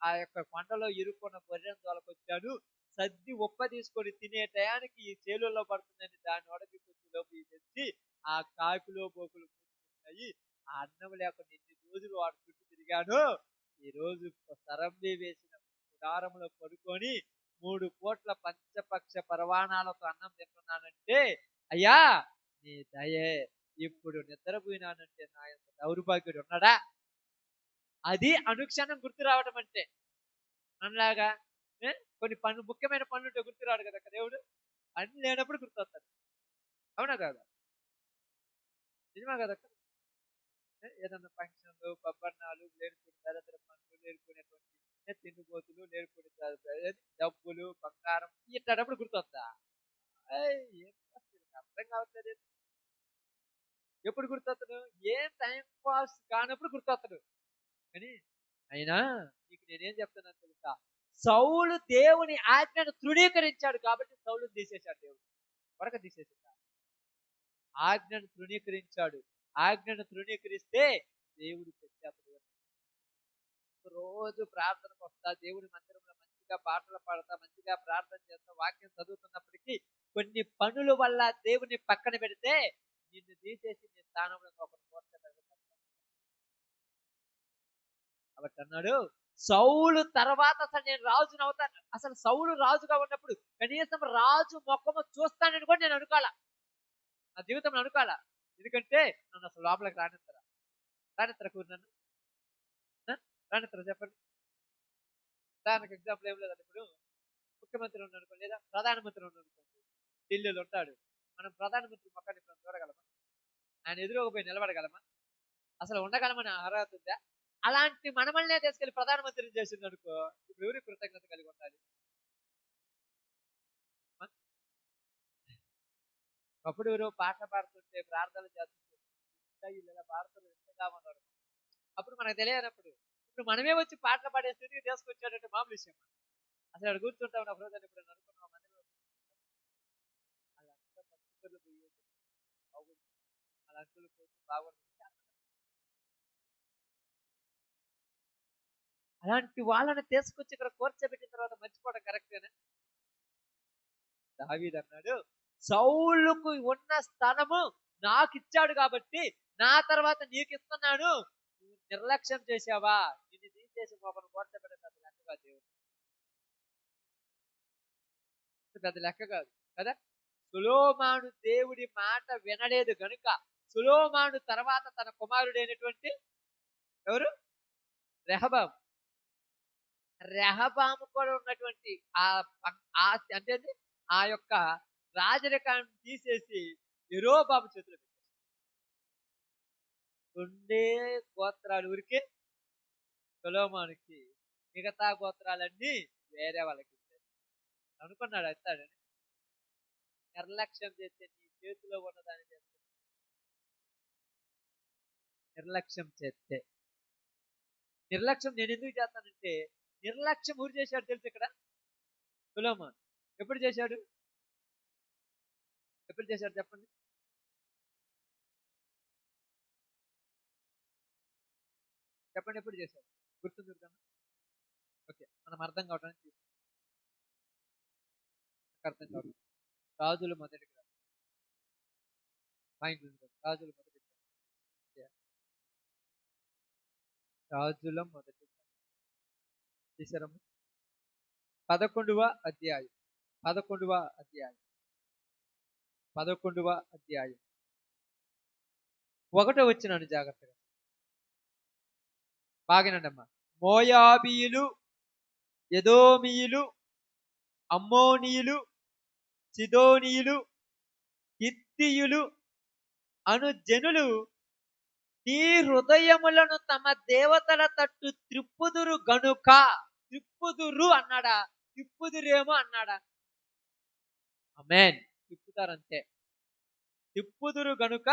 ఆ యొక్క కొండలో ఇరుక్కున్న గొర్రెను తోలకొచ్చాడు, సద్ది ఉప్ప తీసుకొని తినే టయానికి ఈ చేలుల్లో పడుతుందని దాన్ని ఒడకి లోపు తెచ్చి ఆ కాకులో బోకులు పూసుకుంటాయి. ఆ అన్నం లేకుండా ఎన్ని రోజులు వాడు చుట్టూ తిరిగాను. ఈ రోజు సరంబి వేసిన గుడారంలో పడుకొని 3 పూట్ల పంచపక్ష పరవాణాలతో అన్నం తింటున్నానంటే అయ్యా నీ దయే. ఇప్పుడు నిద్రపోయినానంటే నా యొక్క దౌర్భాగ్యుడు ఉన్నాడా? అది అనుక్షణం గుర్తు రావటం అంటే. మనలాగా కొన్ని ముఖ్యమైన పనులుంటే గుర్తు రాడు కదా దేవుడు. అన్ని లేనప్పుడు గుర్తొస్తాడు. అవునా కదా? నిజమా కదా? ఏదన్నా ఫంక్షన్లు పబ్బన్నాలు లేనిపోయిన దరిద్ర పనులు లేనిపోయినటువంటి తిండిపోతులు లేనిపోయిన డబ్బులు బంగారం ఇట్లాంటప్పుడు గుర్తొస్తా ఏం అర్థం కావట్లేదు. ఎప్పుడు గుర్తొస్తాడు? ఏం టైం పాస్ కానప్పుడు గుర్తొస్తాడు. కానీ అయినా నీకు నేనేం చెప్తున్నాను తెలుసా? సౌలు దేవుని ఆజ్ఞను తృణీకరించాడు కాబట్టి సౌలు తీసేశాడు దేవుడు. వరకు తీసేసాడు. ఆజ్ఞను తృణీకరించాడు. ఆజ్ఞను తృణీకరిస్తే దేవుడు తెచ్చేస్తాడు. రోజు ప్రార్థనకు వస్తా, దేవుడి మందిరంలో మంచిగా పాటలు పాడతా, మంచిగా ప్రార్థన చేస్తా, వాక్యం చదువుతున్నప్పటికీ కొన్ని పనుల వల్ల దేవుని పక్కన పెడితే నిన్ను తీసేసి నీ స్థానంలో ఒకటి కోర్చగలుగుతాడు. కాబట్టి అన్నాడు, సౌలు తర్వాత అసలు నేను రాజుని అవుతాను. అసలు సౌలు రాజుగా ఉన్నప్పుడు కనీసం రాజు ముఖము చూస్తానని కూడా నేను అనుకోవాలా, నా జీవితంలో అనుకోవాలా. ఎందుకంటే నన్ను అసలు లోపలికి రానిత్తరా కూర నన్ను రానిత్తరా చెప్పండి. దానికి ఎగ్జాంపుల్ ఏం లేదండి. ఇప్పుడు ముఖ్యమంత్రి ఉన్నాడు అనుకోండి, లేదా ప్రధానమంత్రి ఉన్నాడు అనుకోండి, ఢిల్లీలో ఉంటాడు. మనం ప్రధానమంత్రి మొక్కని ఇప్పుడు చూడగలమా? ఆయన ఎదురుపోయి నిలబడగలమా? అసలు ఉండగలమని అర్హత ఉందా? అలాంటి మనమల్నే తీసుకెళ్లి ప్రధానమంత్రిని చేసింది అనుకో, ఇప్పుడు ఎవరికి కృతజ్ఞత కలిగి ఉండాలి? ఒకప్పుడు ఎవరో పాట పాడుతుంటే ప్రార్థనలు చేస్తుంటే ఇలా పాడుతున్నారు ఎంతగా ఉన్నారు. అప్పుడు మనకు తెలియనప్పుడు ఇప్పుడు మనమే వచ్చి పాటలు పాడే స్థితికి తీసుకొచ్చాడంటే మామూలు విషయం. అసలు అక్కడ కూర్చుంటాం నా రోజు ఇప్పుడు అనుకున్నాం మందిలో వాళ్ళంతా పట్టుకులు పోయేది బాగుంది, వాళ్ళ అంకులు పోయి బాగుంటుంది. అలాంటి వాళ్ళని తీసుకొచ్చి ఇక్కడ కూర్చోబెట్టిన తర్వాత మర్చిపోవడం కరెక్టేనా? దావీదు అన్నాడు, సౌలుకు ఉన్న స్థానము నాకు ఇచ్చాడు కాబట్టి నా తర్వాత నీకు ఇస్తున్నాను, నువ్వు నిర్లక్ష్యం చేసావా, నిన్ను తీసేసి ఒకరిని కూర్చోబెట్టే పెద్ద లెక్క కాదు దేవుడు, పెద్ద లెక్క కాదు కదా. సొలొమోను దేవుడి మాట వినలేదు గనుక సొలొమోను తర్వాత తన కుమారుడైనటువంటి ఎవరు? రెహబాము కూడా ఉన్నటువంటి అంటే ఆ యొక్క రాజరికాన్ని తీసేసి యెరోబాము చేతిలో పెట్టారు. రెండే గోత్రాలు ఊరికే సొలొమోనుకి, మిగతా గోత్రాలన్నీ వేరే వాళ్ళకి ఇచ్చారు. అనుకున్నాడు అవుతాడని. నిర్లక్ష్యం చేస్తే నీ చేతిలో ఉన్నదాన్ని చేస్తే, నిర్లక్ష్యం చేస్తే, నిర్లక్ష్యం నేను ఎందుకు చేస్తానంటే, నిర్లక్ష్యం ఊరు చేశాడు తెలుసు ఇక్కడ సొలొమోను. ఎప్పుడు చేశాడు చెప్పండి. చెప్పండి ఎప్పుడు చేశాడు? గుర్తుంది కన్నా? ఓకే, మనం అర్థం కావడానికి అర్థం కావడం. రాజుల మొదటి గ్రంథం రాజుల మొదటి రాజుల మొదటి తీసారమ్మ 11వ అధ్యాయం 11వ అధ్యాయం 1వ వచ్చినాను జాగ్రత్తగా బాగానండమ్మా. మోయాబీయులు, ఎదోమీయులు, అమ్మోనీయులు, సిదోనీయులు, హిత్తీయులు అను జనులు నీ హృదయములను తమ దేవతల తట్టు త్రిప్పుదురు గనుక, త్రిప్పుదురు అన్నాడా? తిప్పుదురేమో అన్నాడా? ఆమేన్. తిప్పుతారంతే. తిప్పుదురు గనుక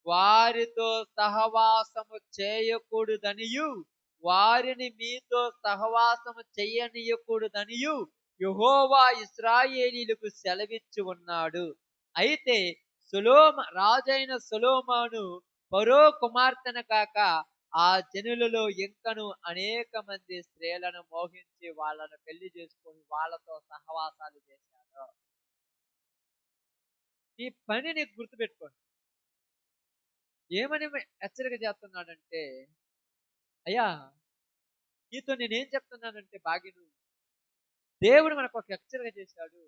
వారితో సహవాసము చేయకూడదనియు వారిని మీతో సహవాసము చేయనీయకూడదనియు యెహోవా ఇశ్రాయేలీయులకు సెలవిచ్చి ఉన్నాడు. అయితే రాజైన సొలొమోను ఫరో కుమార్తెను కాక ఆ జనులలో ఇంకను అనేక మంది స్త్రీలను మోహించి వాళ్ళను పెళ్లి చేసుకొని వాళ్ళతో సహవాసాలు చేశాడు. ఈ పని నీకు గుర్తుపెట్టుకోండి. ఏమని హెచ్చరిక చేస్తున్నాడంటే, అయ్యా నీతో నేనేం చెప్తున్నానంటే బాగిను, దేవుడు మనకు ఒక హెచ్చరిక చేశాడు.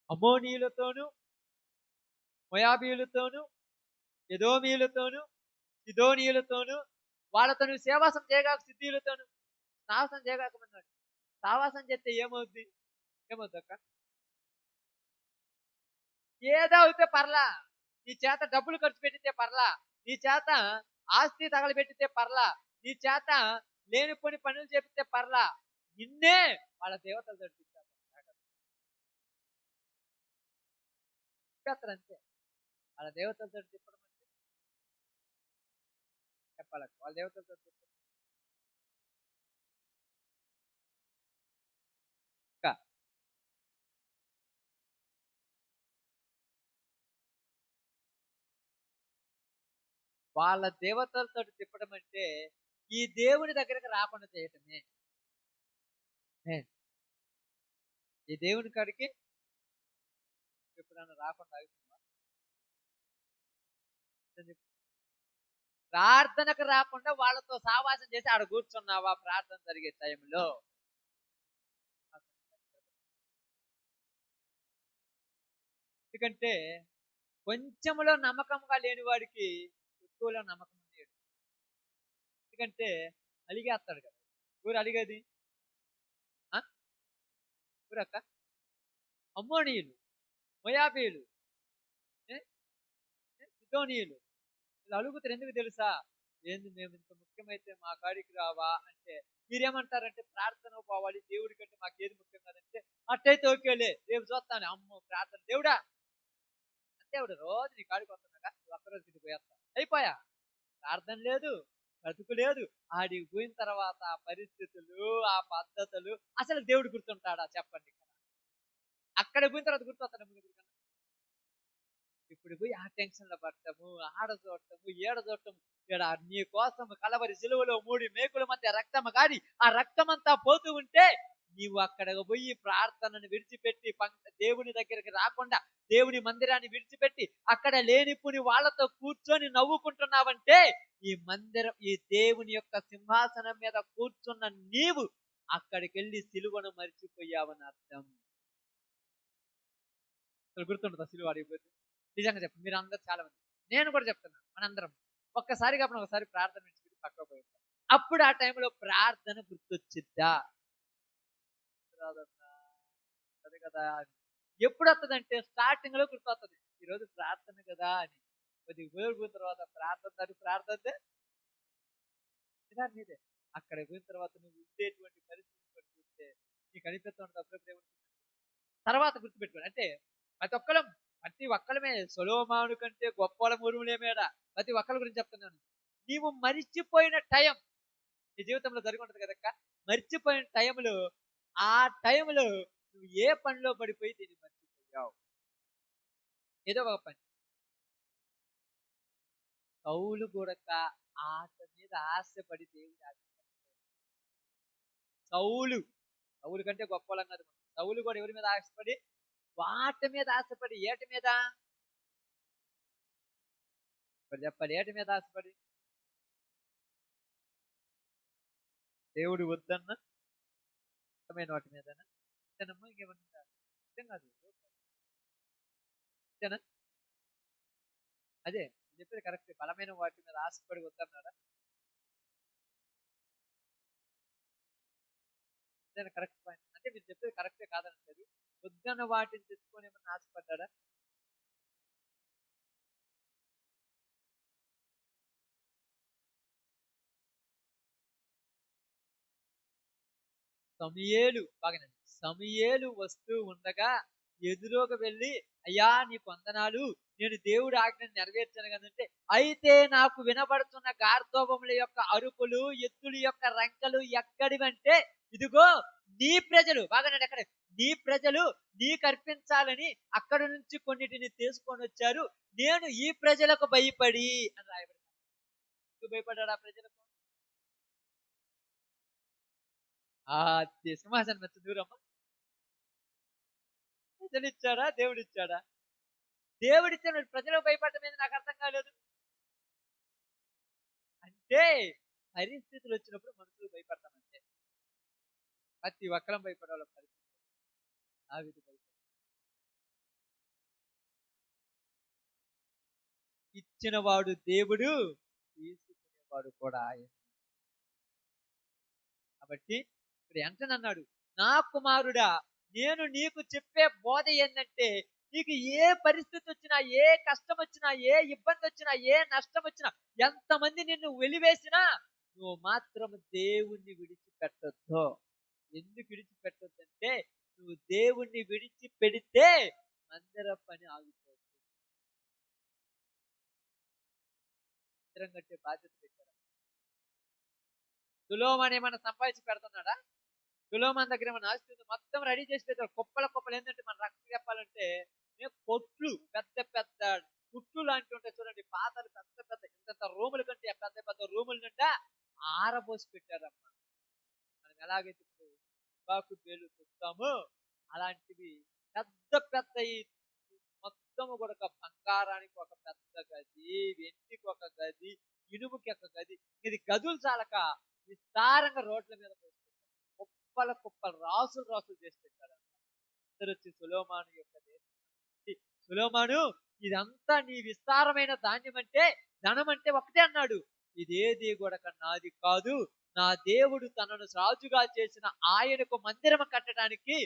అమ్మోనీయులతోనూ, మోయాబీయులతోనూ, ఎదోమీయులతోనూ, సిదోనీయులతోనూ వాళ్ళతో నువ్వు సేవాసం చేయగాక, సిద్ధీయులతోనూ సావాసం చేయగాకమన్నాడు. సావాసం చేస్తే ఏమవుద్ది అక్క? ఏదో అయితే పర్లా, నీ చేత డబ్బులు ఖర్చు పెట్టితే పర్లా, నీ చేత ఆస్తి తగలబెట్టితే పర్లా, నీ చేత లేనిపోని పనులు చేపితే పర్లా, నిన్నే వాళ్ళ దేవతలు తిప్పేస్తారు అంతే. వాళ్ళ దేవతలతో తిప్పడం అంటే చెప్పాలి, వాళ్ళ దేవతలతో తిప్పడం ఇంకా వాళ్ళ దేవతలతో తిప్పడం అంటే ఈ దేవుని దగ్గరికి రాకుండా చేయటమే. ఈ దేవుని కాడికి ఎప్పుడైనా రాకుండా ఆగుతున్నావా? ప్రార్థనకు రాకుండా వాళ్ళతో సావాసం చేసి ఆడ కూర్చున్నావా ప్రార్థన జరిగే టైంలో? ఎందుకంటే కొంచెంలో నమ్మకంగా లేని వాడికి ఎక్కువలో నమ్మకం ఉండేది. ఎందుకంటే అలిగేస్తాడు కదా. ఊరు అలిగేది ఊరక్క అమ్మోనీయులు, మొయాబీయులు, సిదోనీయులు వీళ్ళు అలుగుతారు. ఎందుకు తెలుసా? ఏంది మేము ఇంత ముఖ్యమైతే మా కాడికి రావా అంటే మీరేమంటారంటే ప్రార్థన పోవాలి దేవుడి కంటే మాకు ఏది ముఖ్యం కాదంటే అట్టయితే ఓకేలే రేపు చూస్తాను. అమ్మో ప్రార్థన దేవుడా దేవుడు రోజు నీ కాడికి వస్తున్నాగా ఒక్కరోజు తిరిగి పోయేస్తా అయిపోయా. ప్రార్థన లేదు, బ్రతుకు లేదు. ఆడికి పోయిన తర్వాత ఆ పరిస్థితులు, ఆ పద్ధతులు, అసలు దేవుడు గుర్తుంటాడా చెప్పండి? అక్కడ పోయిన తర్వాత గుర్తొస్తాడు ముందు. ఇప్పుడు పోయి ఆ టెన్షన్ లో పడతాము, ఆడ చూడటము, ఏడ చూడటము. ఇక్కడ నీ కోసం కలవరి సిలువలో 3 మేకుల మధ్య రక్తము కాడి ఆ రక్తమంతా పోతూ ఉంటే నీవు అక్కడికి పోయి ప్రార్థనను విడిచిపెట్టి దేవుని దగ్గరికి రాకుండా దేవుని మందిరాన్ని విడిచిపెట్టి అక్కడ లేనిపుని వాళ్ళతో కూర్చొని నవ్వుకుంటున్నావంటే ఈ దేవుని యొక్క సింహాసనం మీద కూర్చున్న నీవు అక్కడికి వెళ్ళి సిలువను మర్చిపోయావని అర్థం. గుర్తుంటుందా సిలువ అడిగిపోతే? నిజంగా చెప్పండి, మీరు అందరు చాలా మంది, నేను కూడా చెప్తున్నాను, మనందరం ఒక్కసారి కాకుండా ఒకసారి ప్రార్థన విడిచిపెట్టి పక్కకు పోయి అప్పుడు ఆ టైంలో ప్రార్థన గుర్తొచ్చిద్దా? అదే కదా. ఎప్పుడు వస్తుందంటే స్టార్టింగ్ లో గుర్తొస్తుంది, ఈరోజు ప్రార్థన కదా అని. కొద్దిగా పోయిన తర్వాత ప్రార్థన మీదే అక్కడ పోయిన తర్వాత నువ్వు ఉండేటువంటి పరిస్థితి చూస్తే నీకు అనిపిస్తుంది అప్పుడప్పుడు ఏమనుకుంటుంది తర్వాత గుర్తుపెట్టుకోండి. అంటే ప్రతి ఒక్కలమే సొలొమోను కంటే గొప్పల మురుములేమేడా ప్రతి ఒక్కరి గురించి చెప్తున్నాను. నీవు మరిచిపోయిన టైం నీ జీవితంలో జరిగి ఉంటది కదక్క. మర్చిపోయిన టైంలో ఆ టైంలో నువ్వు ఏ పనిలో పడిపోయి దీన్ని మర్చిపోయావు? ఏదో ఒక పని. సౌలు కూడా ఆట మీద ఆశపడి దేవుడు సౌలు కంటే గొప్పలం కాదు. సౌలు కూడా ఎవరి మీద ఆశపడి? వాటి మీద ఆశపడి. ఏటి మీద? ఇప్పుడు చెప్పాలి, ఏటి మీద ఆశపడి? దేవుడు వద్దన్న ఇష్టమైన వాటి మీదనా? ఇష్టనమ్మా ఇంకేమన్నా ఇష్టం కాదు ఇష్టనా? అదే చెప్పేది కరెక్ట్. బలమైన వాటి మీద ఆశపడి వద్దన్నాడా? Correct point. అంటే మీరు చెప్పేది కరెక్టే కాదనట్లేదు. వద్దన్న వాటిని తెచ్చుకొని ఏమన్నా ఆశపడ్డా? సమూయేలు వస్తూ ఉండగా ఎదురుగా వెళ్ళి అయ్యా నీకు వందనాలు, నేను దేవుడి ఆజ్ఞను నెరవేర్చాను కదంటే అయితే నాకు వినబడుతున్న గార్ధోబముల యొక్క అరుపులు, ఎత్తుల యొక్క రంకలు ఎక్కడివంటే ఇదిగో నీ ప్రజలు ఎక్కడ నీ ప్రజలు నీకు అర్పించాలని అక్కడ నుంచి కొన్నిటిని తీసుకొని వచ్చారు, నేను ఈ ప్రజలకు భయపడి అని రాయబడి. భయపడ్డాడు ఆ ప్రజలకు? సింహాసనం వచ్చి దూరమ్మా. ప్రజలు ఇచ్చాడా దేవుడు ఇచ్చాడా? దేవుడిచ్చాడు, ప్రజలకు భయపడటం మీద నాకు అర్థం కాలేదు. అంటే పరిస్థితులు వచ్చినప్పుడు మనుషులు భయపడతామంటే ప్రతి ఒక్కరం భయపడాల పరిస్థితి. ఆ విధంగా ఇచ్చినవాడు దేవుడు, తీసుకునేవాడు కూడా ఆయన. కాబట్టి ఇప్పుడు ఎంటనన్నాడు, నా కుమారుడా నేను నీకు చెప్పే బోధ ఏంటంటే నీకు ఏ పరిస్థితి వచ్చినా, ఏ కష్టం వచ్చినా, ఏ ఇబ్బంది వచ్చినా, ఏ నష్టం వచ్చినా, ఎంతమంది నిన్ను వెలివేసినా నువ్వు మాత్రం దేవుణ్ణి విడిచిపెట్టొద్దు. ఎందుకు విడిచిపెట్టొద్దంటే నువ్వు దేవుణ్ణి విడిచిపెడితే మందిర పని ఆగిపోతుంది. మందిరం కట్టే బాధ్యత పెట్టారు. సులోమాన్ ఏమన్నా సంపాదించి పెడుతున్నాడా? సులోమాన్ దగ్గర ఏమన్నా ఆస్తి ఉంది, మొత్తం రెడీ చేసి పెట్టారు. కుప్పలు ఏంటంటే మన రక్తం చెప్పాలంటే కొట్లు, పెద్ద పెద్ద కుట్లు లాంటివి ఉంటాయి చూడండి, పాతలు పెద్ద పెద్ద ఇంత రూముల కంటే పెద్ద పెద్ద రూముల నిండా ఆరబోసి పెట్టారమ్మా. మనం ఎలాగైతే ఇప్పుడు బాకు పేలు చూస్తామో అలాంటివి పెద్ద పెద్ద మొత్తము కూడా బంగారానికి ఒక పెద్ద గది, వెండికి ఒక గది, ఇనుముకి ఒక గది, ఇది గదులు చాలక విస్తారంగా రోడ్ల మీద పోసి పెట్టారు. కుప్పలు రాసులు చేసి పెట్టారు. అందరూ వచ్చి సులోమాను యొక్క దేశం, సులోమాను ఇదంతా నీ విస్తారమైన ధనం అంటే ఒకటే అన్నాడు, ఇదేది కూడా నాది కాదు, నా దేవుడు తనను రాజుగా చేసిన ఆయనకు మందిరం కట్టడానికి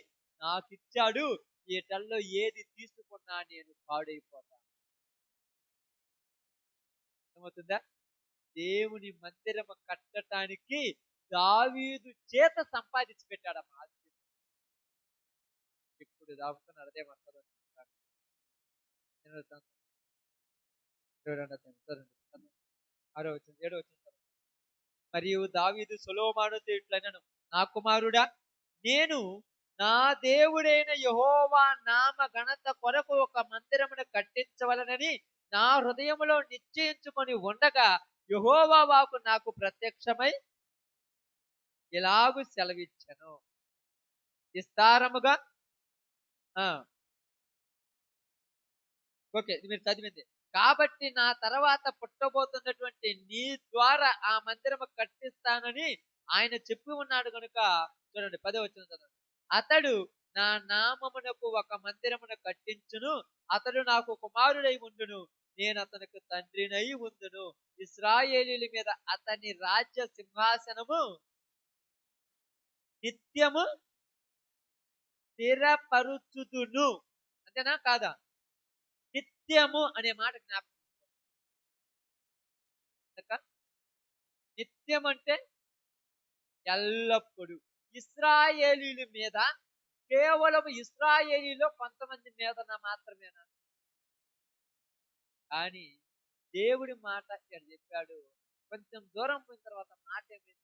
నాకిచ్చాడు, వీటల్లో ఏది తీసుకున్నా నేను పాడైపోతాను. అర్థమవుతుందా? దేవుని మందిరం కట్టడానికి దావీదు చేత సంపాదించి పెట్టాడమ్మా. ఇప్పుడు దాపుతున్నారు అదే మనసులో. మరియు దావీదు సొలొమోనుతో ఇట్లనెను, నా కుమారుడా, నేను నా దేవుడైన యెహోవా నామ ఘనత కొరకు ఒక మందిరమును కట్టించవలనని నా హృదయములో నిశ్చయించుకొని ఉండగా యెహోవా వాక్కు నాకు ప్రత్యక్షమై ఇలాగు సెలవిచ్చెను. విస్తారముగా ఓకే, మీరు చదివింది. కాబట్టి నా తర్వాత పుట్టబోతున్నటువంటి నీ ద్వారా ఆ మందిరము కట్టిస్తానని ఆయన చెప్పి ఉన్నాడు కనుక, చూడండి 10వ వచనం చదవండి. అతడు నా నామమునకు ఒక మందిరమును కట్టించును, అతడు నాకు కుమారుడై ఉండును, నేను అతనికి తండ్రినై ఉండును, ఇశ్రాయేలీయుల మీద అతని రాజ్య సింహాసనము నిత్యము స్థిరపరుచుదును. అంతేనా కాదా? నిత్యము అనే మాట జ్ఞాపకం. నిత్యం అంటే ఎల్లప్పుడు. ఇశ్రాయేలీయుల మీద కేవలం ఇశ్రాయేలీలో కొంతమంది మీద మాత్రమేనా? కానీ దేవుడి మాట ఇక్కడ చెప్పాడు. కొంచెం దూరం పోయిన తర్వాత మాట ఏమైంది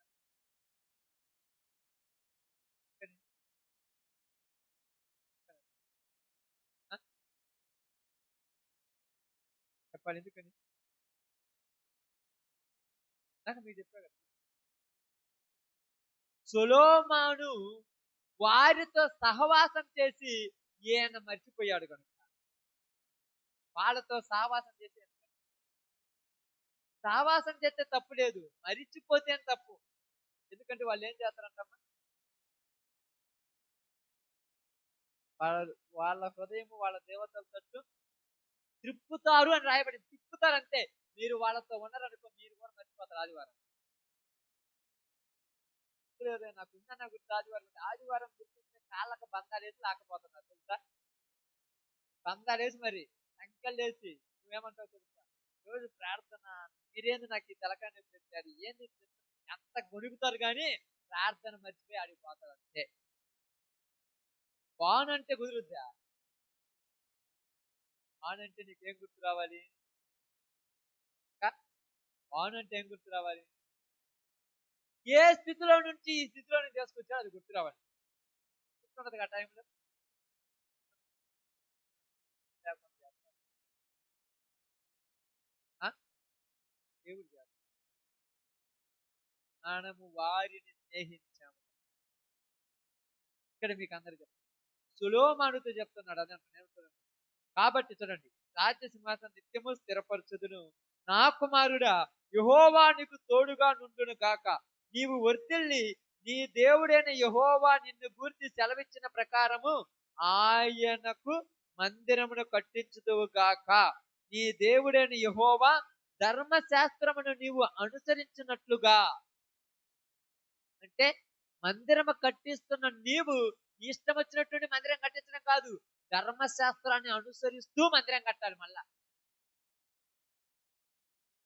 చెప్పాలి, ఎందుకని నాకు మీరు చెప్పారు. సొలొమోను వారితో సహవాసం చేసి ఈయన మర్చిపోయాడు కనుక, వాళ్ళతో సహవాసం చేస్తే తప్పు లేదు, మరిచిపోతే తప్పు. ఎందుకంటే వాళ్ళు ఏం చేస్తారంటమ్మా, వాళ్ళ హృదయం వాళ్ళ దేవతల తట్టు త్రిప్పుతారు అని రాయబడింది. తిప్పుతారు అంతే. మీరు వాళ్ళతో ఉన్నారనుకో, మీరు కూడా మర్చిపోతారు ఆదివారం. నాకు ఉందన్న గుర్తు ఆదివారం గుర్తుంటే కాళ్ళకు బంధాలేసి లాకపోతున్నారు తెలుసా. బంధాలేసి మరి సంకలేసి నువ్వేమంటావు తెలుసా, రోజు ప్రార్థన, మీరేంది నాకు ఈ తలకాయ పెట్టారు, ఏంది ఎంత గొడుగుతారు కానీ ప్రార్థన మర్చిపోయి ఆడిపోతారు అంతే. బాగునంటే కుదురుద్దా? బాగునంటే నీకేం గుర్తు రావాలి? బాగునంటే ఏం గుర్తు రావాలి? ఏ స్థితిలో నుంచి ఈ స్థితిలోకి తీసుకొచ్చారో అది గుర్తు రావాలి. గుర్తుండదు ఆ టైంలో. దేవుడు మనము వారిని స్నేహించాము. ఇక్కడ మీకు అందరు చెప్తాను, సొలొమోనుతో చెప్తున్నాడు అదే నేను. కాబట్టి చూడండి, రాజ్య సింహాసనం నిత్యము స్థిరపరచుదును, నా కుమారుడా యెహోవా నీకు తోడుగా నుండును గాక, నీవు వర్ధిల్లి నీ దేవుడైన యెహోవా నిన్ను గూర్చి సెలవిచ్చిన ప్రకారము ఆయనకు మందిరమును కట్టించుదువు గాక. నీ దేవుడైన యెహోవా ధర్మశాస్త్రమును నీవు అనుసరించినట్లుగా. అంటే మందిరము కట్టిస్తున్న నీవు ఇష్టం వచ్చినటువంటి మందిరం కట్టించడం కాదు, ధర్మశాస్త్రాన్ని అనుసరిస్తూ మందిరం కట్టాలి. మళ్ళా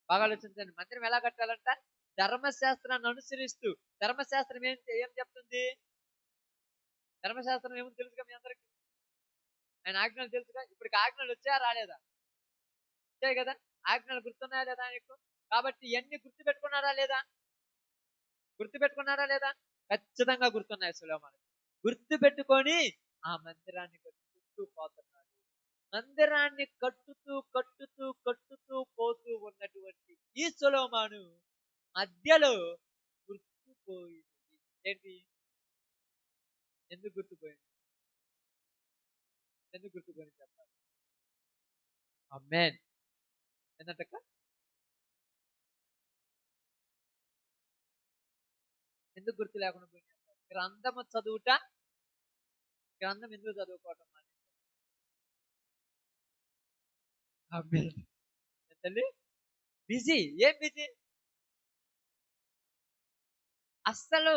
బాగా ఆలోచించండి. మందిరం ఎలా కట్టాలంట? ధర్మశాస్త్రాన్ని అనుసరిస్తూ. ధర్మశాస్త్రం ఏం చెప్తుంది? ధర్మశాస్త్రం ఏమో తెలుసుగా మీ అందరికి. ఆయన ఆజ్ఞలు తెలుసుగా. ఇప్పటికి ఆజ్ఞలు వచ్చాయా రాలేదా? వచ్చాయి కదా. ఆజ్ఞలు గుర్తున్నాయా లేదా నీకు? కాబట్టి ఇవన్నీ గుర్తు పెట్టుకున్నారా లేదా? గుర్తు పెట్టుకున్నారా లేదా? ఖచ్చితంగా గుర్తున్నాయి సులోమాను. గుర్తు పెట్టుకొని ఆ మందిరాన్ని కట్టుకుంటూ పోతున్నాడు. మందిరాన్ని కట్టుతూ పోతూ ఉన్నటువంటి ఈ సొలొమోను మధ్యలో గుర్తుపోయింది. ఏంటి? ఎందుకు గుర్తుపోయింది? ఎందుకు గుర్తుపోయింది చెప్పాలి. ఆమేన్. ఏంటంటక్క? ఎందుకు గుర్తు లేకుండా పోయింది? గ్రంథము చదువుట. గ్రంథం ఎందుకు చదువుకోవటం ఆమేన్. తల్లి బిజీ. ఏం బిజీ? అస్సలు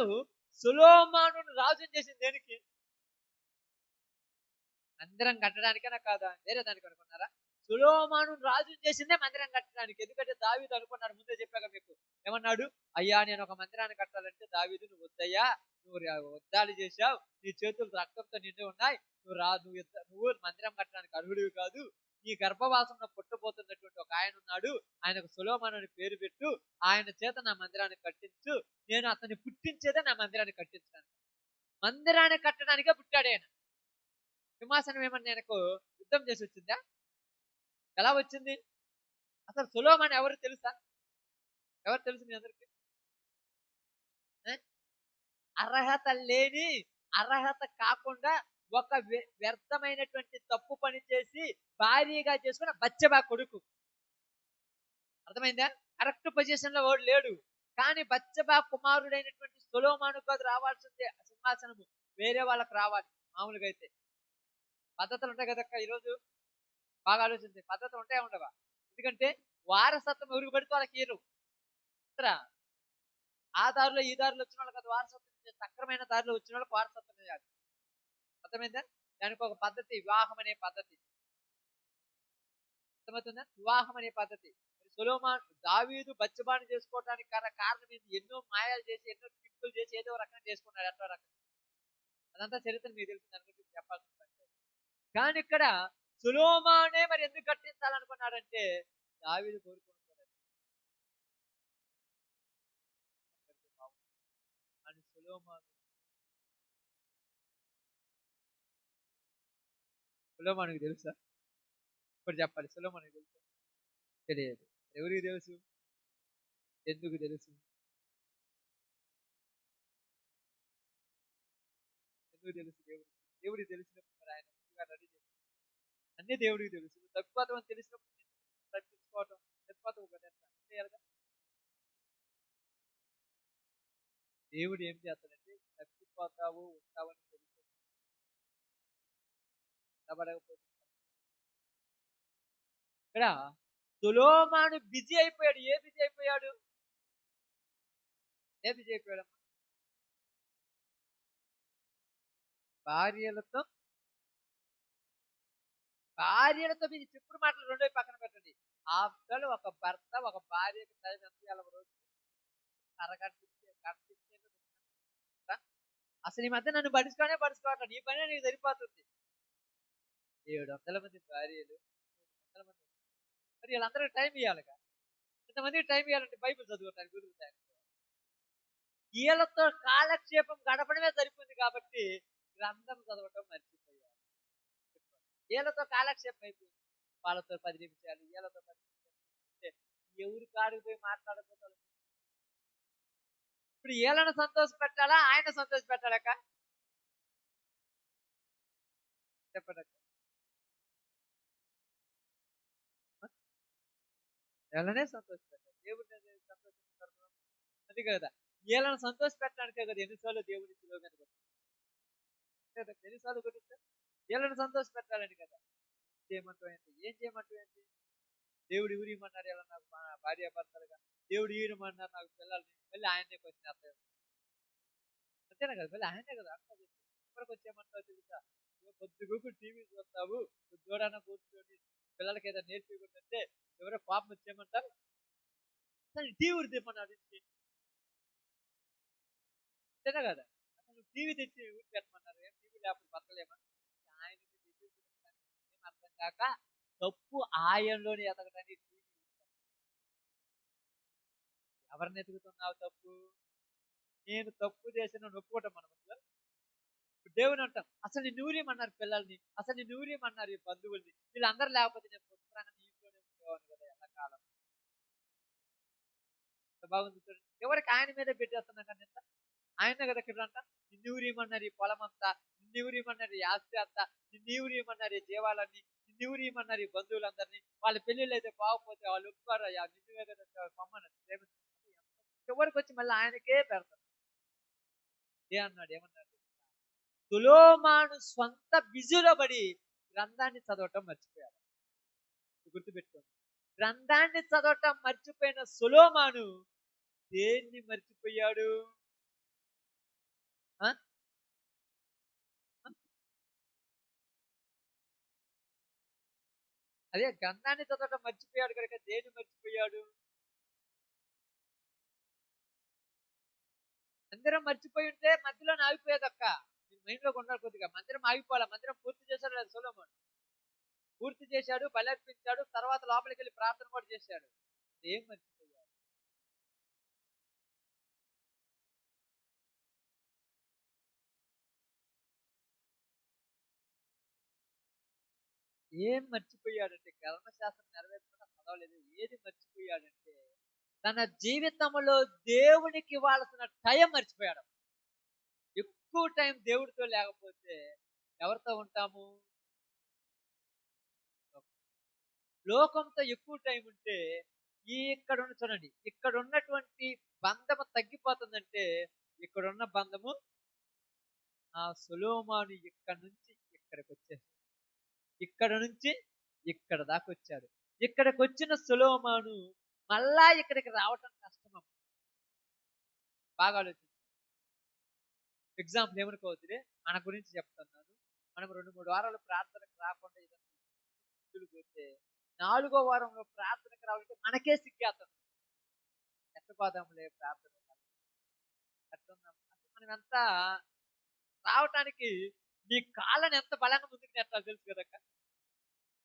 సొలొమోనును రాజుని చేసింది దేనికి? మందిరం కట్టడానికేనా కాదా? వేరే దానికి అనుకున్నారా? సొలొమోనును రాజుని చేసిందే మందిరం కట్టడానికి. ఎందుకంటే దావీదు అనుకున్నాడు, ముందే చెప్పాక మీకు. ఏమన్నాడు? అయ్యా నేను ఒక మందిరాన్ని కట్టాలంటే దావీదు నువ్వు వద్దయ్యా, నువ్వు వద్దాలు చేశావు, నీ చేతులు రక్తంతో నిండి ఉన్నాయి, నువ్వు మందిరం కట్టడానికి అర్హుడివి కాదు. నీ గర్భవాసంలో పుట్టబోతున్నటువంటి ఒక ఆయన ఉన్నాడు, ఆయనకు సొలొమోను అని పేరు పెట్టు, ఆయన చేత నా మందిరాన్ని కట్టించు, నేను అతన్ని పుట్టించేదే నా మందిరాన్ని కట్టించడానికి. మందిరాన్ని కట్టడానికే పుట్టాడు ఆయన. సింహాసనం ఏమన్నా ఆయనకు యుద్ధం చేసి వచ్చిందా? ఎలా వచ్చింది? అసలు సొలొమోను ఎవరు తెలుసా? ఎవరు తెలుసు మీ అందరికి? అర్హత లేని, అర్హత కాకుండా ఒక వ్యర్థమైనటువంటి తప్పు పని చేసి భారీగా చేసుకున్న బచ్చబా కొడుకు. అర్థమైందా? కరెక్ట్ పొజిషన్ లో వాడు లేడు. కానీ బచ్చబా కుమారుడైనటువంటి సొలొమోను కాదు రావాల్సిందే సింహాసనము, వేరే వాళ్ళకి రావాలి. మామూలుగా అయితే పద్ధతులు ఉంటాయి కదక్క. ఈరోజు బాగా ఆలోచించే పద్ధతులు ఉంటాయా ఉండవా? ఎందుకంటే వారసత్వం ఎవరికి పడితే వాళ్ళకి ఇరు. ఆ దారిలో ఈ దారిలో వచ్చిన వాళ్ళకి అది వారసత్వం. సక్రమైన దారిలో వచ్చిన వాళ్ళకి వారసత్వం చేయాలి. అర్థమైందా? దానికి ఒక పద్ధతి, వివాహం అనే పద్ధతి. అర్థమవుతుందా? వివాహం అనే పద్ధతి. సొలొమోను దావీదు బచ్చబాని చేసుకోవడానికి కారణం ఏంటి? ఎన్నో మాయాలు చేసి, ఎన్నో కిట్టులు చేసి ఏదో రకంగా చేసుకున్నాడు. ఎన్నో రకంగా అదంతా చరిత్ర మీకు తెలిసిన దాని గురించి చెప్పాల్సిన పని లేదు. కానీ ఇక్కడ సొలొమోనే మరి ఎందుకు కట్టించాలనుకున్నాడంటే దావీదు కోరుకున్నాడు. అని సొలొమోనుకి తెలుసా? ఇప్పుడు చెప్పాలి. సొలొమోనుకి తెలుసా? తెలియదు. ఎవరికి తెలుసు? ఎందుకు తెలుసు? ఎందుకు తెలుసు? దేవుడికి తెలిసినప్పుడు మరి ఆయన ముందుగా రెడీ చేసి అన్ని దేవుడికి తెలుసు. తప్పిపోతాం అని తెలిసినప్పుడు తప్పించుకోవటం, తప్పిపోతాం కదా చేయాలిగా. దేవుడు ఏం చేస్తాడంటే తప్పిపోతావు ఉంటావని తెలిసి ఇక్కడ సొలొమోను బిజీ అయిపోయాడు. ఏ బిజీ అయిపోయాడు? ఏ బిజీ అయిపోయాడు? భార్యలతో భార్యలతో బిజీ. చెప్పుడు మాటలు రెండో పక్కన పెట్టండి. ఆఫ్టర్ ఒక భర్త ఒక భార్యకి టైం ఎంత ఇవ్వాలి రోజు? అరగంట అసలు ఈ మధ్య నన్ను పడుచుకోవట్లేదు. నీ పనే నీకు సరిపోతుంది. 700 మంది భార్యలు, 300 మంది. మరి వీళ్ళందరికీ టైం ఇవ్వాలిగా. ఇంతమందికి టైం ఇవ్వాలంటే బైబిల్ చదువుకోవడానికి కుదురుతాయి. వీళ్ళతో కాలక్షేపం గడపడమే సరిపోయింది కాబట్టి గ్రంథం చదవటం మర్చిపోయారు. వీళ్ళతో కాలక్షేపం అయిపోయింది. వాళ్ళతో 10 నిమిషాలు, వీళ్ళతో 10 నిమిషాలు. ఎవరి కాడికి పోయి మాట్లాడకపోతారు. ఇప్పుడు వీళ్ళని సంతోష పెట్టాలా, ఆయన సంతోష పెట్టాలక? చెప్పండి. వీళ్ళనే సంతోష పెట్టాలి. దేవుడిని సంతోష పెడతాం అది కదా. వీళ్ళని సంతోష పెట్టడానికే కదా ఎన్నిసార్లు దేవుడి శిలువ మీద కొట్టించారు. ఎన్నిసార్లు కొట్టించారు? వీళ్ళని సంతోష పెట్టాలని కదా. చేయమంటావు ఏంటి? ఏం చేయమంటావు ఏంటి? దేవుడు ఎవరు ఇవ్వమన్నారు? ఎలా నాకు భార్య భర్తలుగా? దేవుడు ఈయనమన్నారు నాకు పిల్లల్ని. మళ్ళీ ఆయనే క్వశ్చన్ వేస్తాడు. అంతేనా కదా? మళ్ళీ ఆయనే కదా. ఎవరికి వచ్చేయమంటావు తెలుసా? పొద్దుగూకు టీవీ చూస్తావు, దూరాన కూర్చొని పిల్లలకి ఏదో నేర్పించుకుంటుంటే ఎవరో పాపం వచ్చేయమంటారు. అసలు టీవీ తెమ్మన్నారు ఇంటికి, అంతేనా కదా? అసలు టీవీ తెచ్చి ఊరికి పెట్టమన్నారు. ఏం టీవీ లేకపోతే బతకలేమా? ఆయన ఏం అర్థం కాక తప్పు ఆయనలోని ఎదగడానికి టీవీ. ఎవరిని ఎదుగుతున్నావు తప్పు? నేను తప్పు చేసిన ఒప్పుకోవటం మనం అసలు. దేవుని అంటాం, అసలు నేను ఊరేమన్నారు పిల్లల్ని, అసలు నేను ఊరేమన్నారు ఈ బంధువుల్ని, వీళ్ళందరూ లేకపోతే నేను పుస్తకాన్ని నీ ఇంట్లోనే ఉండేవాను కదా ఎల్లకాలం. ఎంత బాగుంది చూడండి. ఎవరికి ఆయన మీదే పెట్టేస్తున్నాం కానీ ఎంత ఆయన కదా ఇక్కడ అంట. నిన్నూరియమన్నారు ఈ పొలం అంతా, నిన్నూరియమన్నారు ఈ ఆస్తి అంతా, నిన్నూరియమన్నారు ఈ జీవాలన్నీ, నిన్నూరియమన్నారు ఈ బంధువులందరినీ. వాళ్ళ పెళ్ళిళ్ళు అయితే బాగపోతే వాళ్ళు ఒప్పుకోరు, నిన్నువే కదా పొమ్మని చివరికి వచ్చి మళ్ళీ ఆయనకే పెడతారు. ఏమన్నాడు? సులోమాను స్వంత బిజీలో పడి గ్రంథాన్ని చదవటం మర్చిపోయాడు. గుర్తుపెట్టుకోండి, గ్రంథాన్ని చదవటం మర్చిపోయిన సులోమాను దేన్ని మర్చిపోయాడు? అదే గ్రంథాన్ని చదవటం మర్చిపోయాడు కనుక దేన్ని మర్చిపోయాడు? మందిరం మర్చిపోయి ఉంటే మధ్యలో ఆగిపోయేదక్క. మీరు మైండ్ లో ఉండాలి కొద్దిగా. మందిరం ఆగిపోవాలి. మందిరం పూర్తి చేశాడు లేదు సొలొమోను. పూర్తి చేశాడు, బలర్పించాడు, తర్వాత లోపలికి వెళ్ళి ప్రార్థన కూడా చేశాడు. ఏం మర్చిపోయాడు? ఏం మర్చిపోయాడంటే కర్మశాస్త్రం నెరవేర్చకుండా చదవలేదు. ఏది మర్చిపోయాడంటే తన జీవితంలో దేవునికి ఇవ్వాల్సిన టైం మర్చిపోయాడు. ఎక్కువ టైం దేవుడితో లేకపోతే ఎవరితో ఉంటాము? లోకంతో ఎక్కువ టైం ఉంటే ఇక్కడ ఉన్న చూడండి, ఇక్కడ ఉన్నటువంటి బంధము తగ్గిపోతుందంటే ఇక్కడున్న బంధము ఆ సొలొమోను ఇక్కడ నుంచి ఇక్కడికి వచ్చేసాడు. ఇక్కడ నుంచి ఇక్కడ దాకా వచ్చాడు. ఇక్కడికి వచ్చిన సొలొమోను మళ్ళా ఇక్కడికి రావటం కష్టం. బాగా ఆలోచించాడు. ఎగ్జాంపుల్ ఏమనుకోవద్దులే, మన గురించి చెప్తున్నాను. మనం 2-3 వారాలు ప్రార్థనకు రాకుండా ఇదంతా పోతే 4వ వారంలో ప్రార్థనకు రావాలంటే మనకే సిగ్గేస్తుంది. ఎట్టపోదాంలే ప్రార్థన ఎట్టున్నాం అంటే మనం ఎంత రావటానికి నీ కాళ్ళని ఎంత బలంగా ముందుకు నెట్టాలి తెలుసు కదక్క.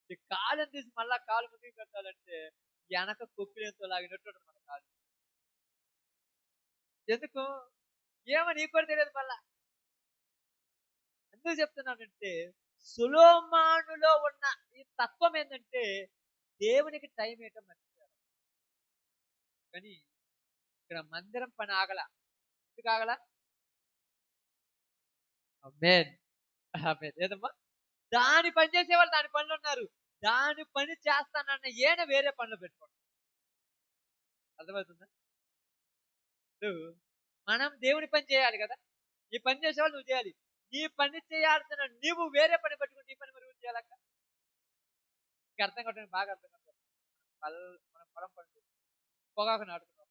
నీ కాళ్ళని తీసి మళ్ళా కాలు ముందుకు పెట్టాలంటే వెనక కొక్కిలేంతో లాగినట్టు మన కాలు. ఎందుకు ఏమో నీకు కూడా తెలియదు మళ్ళా. ఎందుకు చెప్తున్నానంటే సొలొమోనులో ఉన్న ఈ తత్వం ఏంటంటే దేవునికి టైం ఏంటో మర్చిపోయారు. కానీ ఇక్కడ మందిరం పని ఆగల. ఎందుకు ఆగల? ఆమేన్. ఆమేన్. ఏదమ్మా? దాని పని చేసేవాళ్ళు దాని పనులు ఉన్నారు. దాని పని చేస్తానన్న ఏన వేరే పనులు పెట్టుకోండి. అర్థమవుతుందా? నువ్వు మనం దేవుని పని చేయాలి కదా. ఈ పని చేసేవాళ్ళు నువ్వు చేయాలి. నీ పని చేయాల్సిన నీవు వేరే పని పెట్టుకుని నీ పని మరి చేయాలక్క. నీకు అర్థం కావట్లేదు, బాగా అర్థం కావట్లేదు. మనం పొలం పని పొగాకు నాటుకున్నాం.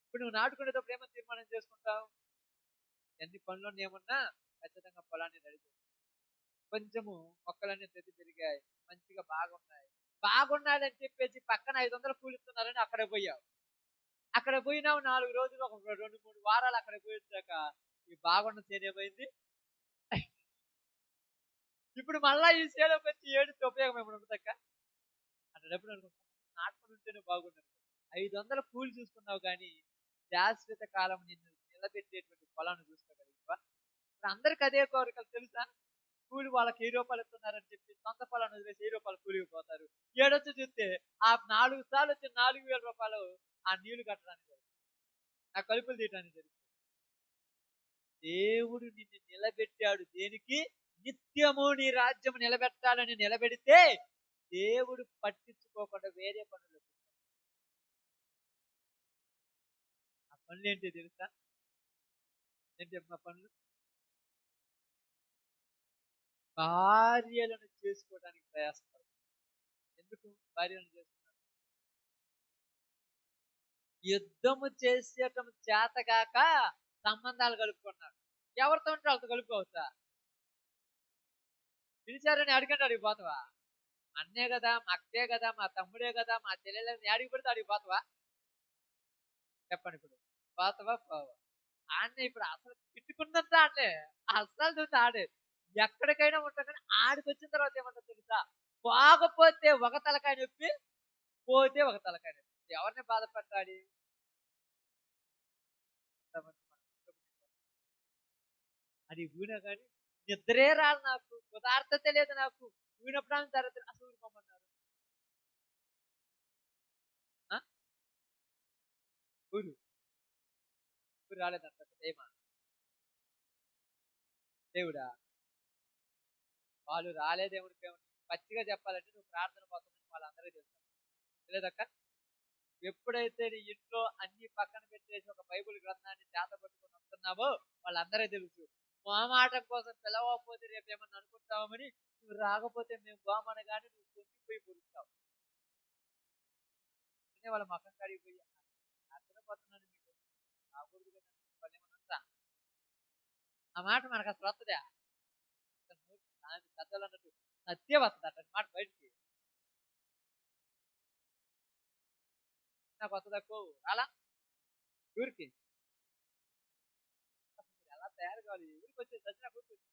ఇప్పుడు నువ్వు నాటుకునేటప్పుడు ఏమో తీర్మానం చేసుకుంటావు? ఎన్ని పనులు ఏమన్నా ఖచ్చితంగా పొలాన్ని రెడీ చేస్తావు. కొంచెము మొక్కలన్నీ తెచ్చి పెరిగాయి, మంచిగా బాగున్నాయి. బాగున్నాయని చెప్పేసి పక్కన 500 కూలిస్తున్నారని అక్కడ పోయావు. అక్కడ పోయినావు 4 రోజులు, ఒక 2-3 వారాలు అక్కడ పోయి వచ్చాక ఈ బాగున్న చేను ఏమైంది? ఇప్పుడు మళ్ళా ఈ చేలోకి వచ్చి ఏడుతో ఉపయోగం ఏమైనా ఉంటుందక్క? అన్నప్పుడు అనుకుంటా నాటుకుని ఉంటేనే బాగుండదు. 500 కూలి చూసుకున్నావు కానీ శాశ్వత కాలం నిన్ను నిలబెట్టేటువంటి పొలాన్ని చూసుకోగలిగినవా? ఇప్పుడు అందరికి అదే కోరికలు తెలుసా? కూలి వాళ్ళకి 1000 రూపాయలు ఇస్తున్నారని చెప్పి సొంత పొలాన్ని వదిలేసి 1000 రూపాయలు కూలికి పోతారు. ఏడొచ్చి చూస్తే ఆ 4 సార్లు వచ్చి 4000 రూపాయలు ఆ నీళ్లు కట్టడానికి జరుగుతుంది, ఆ కలుపులు తీయడానికి జరుగుతుంది. దేవుడు నిన్ను నిలబెట్టాడు దేనికి? నిత్యము నీ రాజ్యం నిలబెట్టాలని నిలబెడితే దేవుడు పట్టించుకోకుండా వేరే పనులు. ఆ పనులు ఏంటి తెలుసా? ఏంటి మా పనులు? భార్యలను చేసుకోవడానికి ప్రయాసపడతారు. ఎందుకు భార్యలను చేసుకున్నారు? యుద్ధము చేసేయటం చేతగాక సంబంధాలు కలుపుకున్నాడు. ఎవరితో ఉంటే వాళ్ళతో కలుపుకోవచ్చా? పిలిచారని అడిగంటే అడిగి పోతావా? అన్నే కదా, మా అక్కే కదా, మా తమ్ముడే కదా, మా చెల్లెలని అడిగి పెడితే అడిగి పోతావా? చెప్పండి ఇప్పుడు. పోతావా? పోవా? ఆడనే ఇప్పుడు అసలు తిట్టుకున్నంత ఆడలే. అస్సలు చూస్తే ఆడే. ఎక్కడికైనా ఉంటాం కానీ ఆడికి వచ్చిన తర్వాత ఏమంటారు తెలుసా? పోకపోతే ఒక తలకాయ నొప్పి, పోతే ఒక తలకాయ నొప్పి. ఎవరిని బాధపట్టాలి? అది ఊనా కానీ నిద్రే రాదు నాకు, ఉదార్థత లేదు నాకు. ఊనప్పుడు తర్వాత అసలు ఊరుకోమన్నారు. ఆ? ఊరు ఊరు రాలేదంట ఏమా దేవుడా? వాళ్ళు రాలేదేముడికి పచ్చిగా చెప్పాలంటే నువ్వు ప్రార్థన పోతున్నావు వాళ్ళందరికీ తెలుసు. తెలియదక్క? ఎప్పుడైతే నీ ఇంట్లో అన్ని పక్కన పెట్టేసి ఒక బైబిల్ గ్రంథాన్ని చేత పట్టుకొని వస్తున్నావో వాళ్ళందరూ తెలుసు. మొహమాటం కోసం పిలవకపోతే రేపు ఏమన్నా అనుకుంటామని, నువ్వు రాకపోతే మేము గోమనగానే నువ్వు పొంగిపోయి పొరుస్తావు. వాళ్ళ మకం కడిగిపోయి అర్థమైపోతున్నాను మీకు రాకూడదు కదా వాళ్ళు ఏమన్నా. ఆ మాట మనకు అసలు వస్తుందా? పెద్దలు అన్నట్టు సత్యం వస్తుంది అట్లాంటి మాట బయటికి. నాకు వస్తుందక్కో అలా ఊరికి ఎలా తయారు కావాలి? ఊరికి వచ్చే సచిన ఊరికి వచ్చి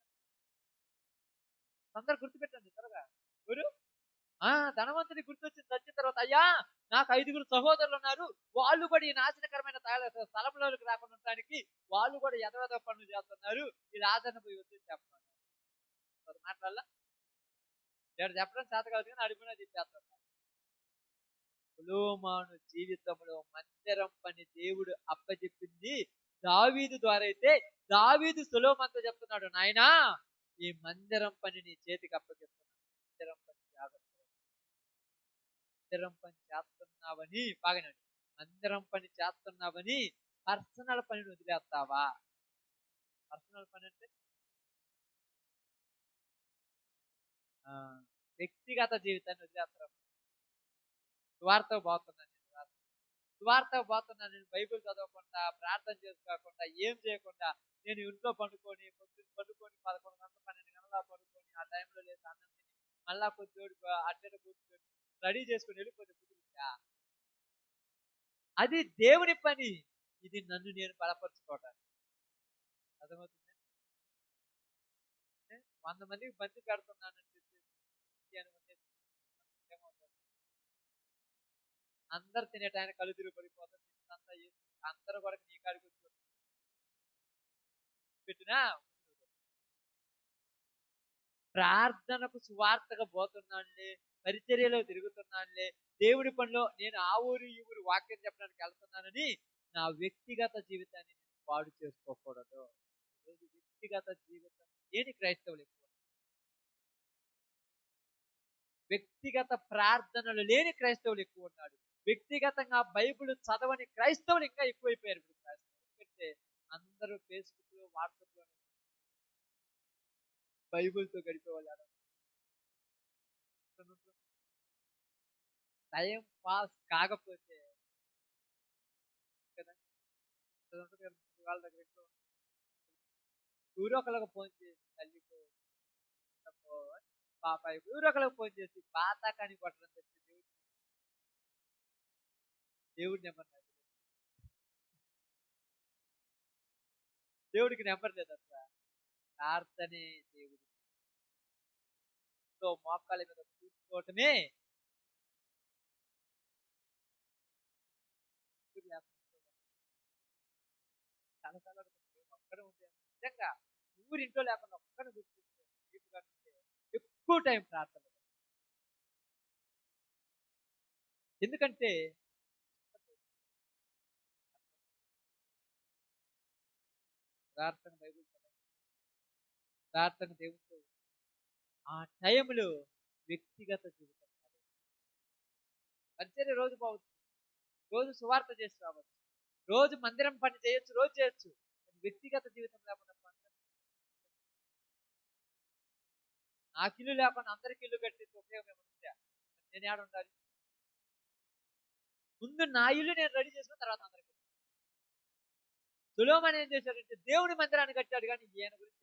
అందరు గుర్తుపెట్టండి త్వరగా. ఊరు ధనవంతుడి గుర్తొచ్చింది చచ్చిన తర్వాత, అయ్యా నాకు 5గురు సహోదరులు ఉన్నారు, వాళ్ళు కూడా ఈ నాశనకరమైన స్థలంలోకి రాకుండా ఉండడానికి వాళ్ళు కూడా ఎదవెద పనులు చేస్తున్నారు, ఈ ఆదరణ పోయి వచ్చి చెప్పాను. మాట్లాడాల నేను చెప్పడం చేత కాదు కానీ అడిగినా చెప్పేస్తాను. సొలొమోను జీవితంలో మందిరం పని దేవుడు అప్పచెప్పింది దావీదు ద్వారా అయితే, దావీదు సొలొమోనుతో చెప్తున్నాడు, నాయనా ఈ మందిరం పని నీ చేతికి అప్పచెప్తున్నాను. మందిరం పని జాగ్రత్త. మందిరం పని చేస్తున్నావని బాగానండి, మందిరం పని చేస్తున్నావని పర్సనల్ పనిని వదిలేస్తావా? పర్సనల్ పని అంటే వ్యక్తిగత జీవితాన్ని వదిలేస్తావా? సువార్త పోతున్నాను నేను, సువార్త పోతున్నాను నేను, బైబిల్ చదవకుండా ప్రార్థన చేసుకోకుండా ఏం చేయకుండా నేను ఇంట్లో పండుకొని పొద్దున్న పండుకొని 11 గంటలు 12 గంటల పడుకొని ఆ టైంలో లేదు అన్నం తిని మళ్ళా కొద్దిగా అట్టెట కూర్చొని రెడీ చేసుకొని వెళ్ళిపోతే కుదురుతా? అది దేవుని పని, ఇది నన్ను నేను బలపరుచుకోవటానికి. అర్థమవుతుంది? 100 మందికి బంతి పెడుతున్నానని చెప్పి అందరు తినే టైం కళ్ళు తిరిగి పడిపోతారు. అంతా అందరూ కూడా నీ కాడికి వచ్చి పెట్టినా ప్రార్థనకు సువార్తగా పోతున్నానులే, పరిచర్యలో తిరుగుతున్నానులే, దేవుడి పనిలో నేను ఆ ఊరు ఈ ఊరు వాక్యం చెప్పడానికి వెళ్తున్నానని నా వ్యక్తిగత జీవితాన్ని నేను పాడు చేసుకోకూడదు. వ్యక్తిగత జీవితం ఏది క్రైస్తవులు ఎక్కువ, వ్యక్తిగత ప్రార్థనలు లేని క్రైస్తవులు ఎక్కువ ఉన్నాడు. వ్యక్తిగతంగా బైబిల్ చదవని క్రైస్తవులు ఇంకా ఎక్కువైపోయారు ఇప్పుడు క్రైస్తవులు. ఎందుకంటే అందరూ ఫేస్బుక్ లో వాట్సాప్ లో బైబిల్తో గడిపేవాళ్ళు. టైం పాస్ కాకపోతే కదా వాళ్ళ దగ్గర ఊరొకరికి ఫోన్ చేసి తల్లికో పాపాయి ఊరొకరికి ఫోన్ చేసి పాత కానీ కొట్టడం తెచ్చి దేవుడి నెంబర్ దేవుడికి నెంబర్ లేదు అసలు. ప్రార్థనే దేవుడి మోకాళ్ళ మీద కూర్చోవటమే చాలాసార్లు ఒక్కడే ఉంటే నిజంగా ఊరింట్లో లేకుండా ఒక్కడే కూర్చుంటే ఎక్కువ టైం ప్రార్థన. ఎందుకంటే ప్రార్థన బైబిల్ ప్రార్థన దేవుడితో ఆ టైంలో వ్యక్తిగత జీవితం పరిచర్య రోజు పోవచ్చు, రోజు సువార్త చేసి రావచ్చు, రోజు మందిరం పని చేయొచ్చు, రోజు చేయొచ్చు. వ్యక్తిగత జీవితం లేకుండా నాకు ఇల్లు లేకుండా అందరికి ఇల్లు కట్టేసి ఉపయోగం ఏమన్నా? నేను ఏడ ఉండాలి? ముందు నా ఇల్లు నేను రెడీ చేసుకున్న తర్వాత అందరికి. సొలొమోను ఏం చేశాడంటే దేవుని మందిరాన్ని కట్టాడు, కానీ ఈయన గురించి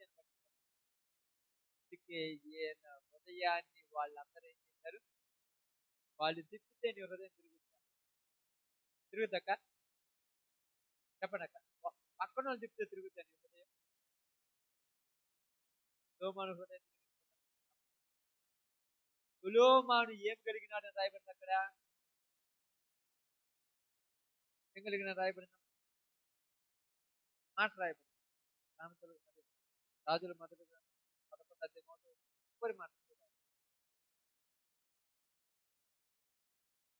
ఈయన హృదయాన్ని వాళ్ళందరూ ఏం చేశారు? వాళ్ళు తిప్పితే నీ హృదయం తిరుగుతాక చెప్పనక్క. పక్కన వాళ్ళు తిప్పితే తిరుగుతా నీ హృదయం. సులోమాను హృదయం సులోమాను ఏం కలిగినాడని రాయబడింది అక్కడ? ఏం కలిగిన రాయబడింది? మాట రాయబడింది. రాజుల మొదటి 11 అధ్యాయం చివరి మాట,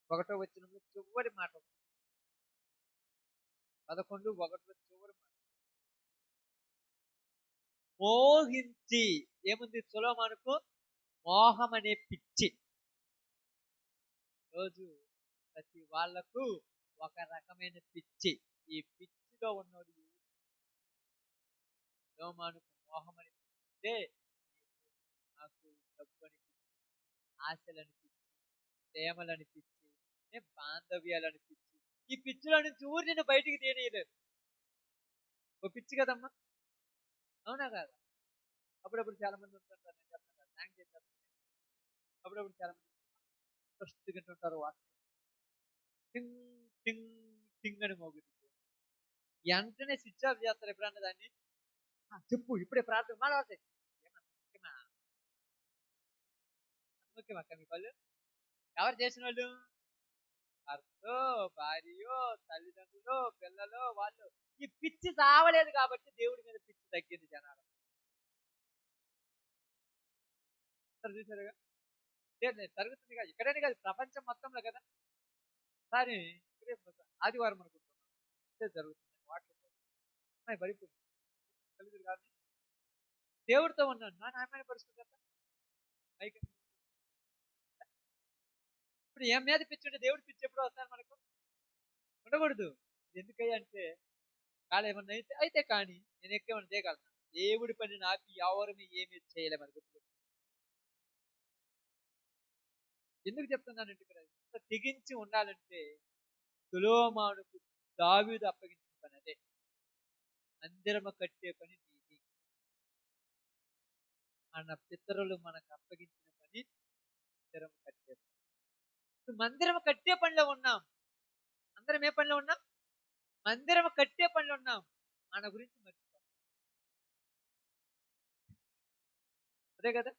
1వ వచనంలో చివరి మాట, 11:1 చివరి మాట. మోహించి ఏముంది? సొలొమోనుకు మోహం అనే పిచ్చి. రోజు ప్రతి వాళ్లకు ఒక రకమైన పిచ్చి. ఈ పిచ్చిలో ఉన్నోడు సొలొమోనుకు మోహం అని పిచ్చితే, నాకు డబ్బు అనిపించి, ఆశలు అనిపించి, ప్రేమలు అనిపించి, బాంధవ్యాలు అనిపించి, ఈ పిచ్చిలో నుంచి ఊరి నేను బయటికి తీయలేదు. ఓ పిచ్చి కదమ్మా, అవునా కాదా? అప్పుడప్పుడు చాలా మంది ఉంటుంటారు, నేను చెప్తాను థ్యాంక్ చేస్తాను. అప్పుడప్పుడు చాలా మంది ఫస్ట్ తింటుంటారు, టింగ్ టింగ్ టింగ్ అని మోగుతుంది. వెంటనే స్విచ్ ఆఫ్ చేస్తారు. ఎప్పుడన్నా దాన్ని చెప్పు ఇప్పుడే ప్రార్థన మాట్లాడతాయి. ముఖ్యమా ముఖ్యమక్క మీ పళ్ళు? ఎవరు చేసిన వాళ్ళు? భర్తో, భార్యో, తల్లిదండ్రులు, పిల్లలు, వాళ్ళు. ఈ పిచ్చి చావలేదు కాబట్టి దేవుడి మీద పిచ్చి తగ్గింది జనాలు. చూసారుగా, జరుగుతుంది కదా, ఇక్కడనే కాదు ప్రపంచం మొత్తంలో కదా. కానీ ఆదివారం అనుకుంటున్నాను జరుగుతుంది. వాక్యం పడిపోయింది కాదు, దేవుడితో ఉన్నాను నా నాయమైన పరిస్థితి కదా. ఇప్పుడు ఏం మీద పిచ్చి ఉంటే దేవుడి పిచ్చి ఎప్పుడు వస్తారు మనకు? ఉండకూడదు. ఎందుకయ్యా అంటే కాదు ఏమన్నా అయితే కానీ నేను ఎక్కేమన్నా చేయగలను. దేవుడి పని నాకు ఎవరిని ఏమి చేయలేమని గుర్తుపెట్టు. ఎందుకు చెప్తున్నానంటే ఇక్కడ ఇంత తెగించి ఉండాలంటే సొలొమోనుకు దావీదు అప్పగించిన పని అదే. మందిరము కట్టే పని నీది. మన పితరులు మనకు అప్పగించిన పని మందిరము కట్టే పని. మందిరము కట్టే పనిలో ఉన్నాం. అందరం ఏ పనిలో ఉన్నాం? మందిరము కట్టే పనిలో ఉన్నాం. మన గురించి మర్చిపోతాం. అదే కదా,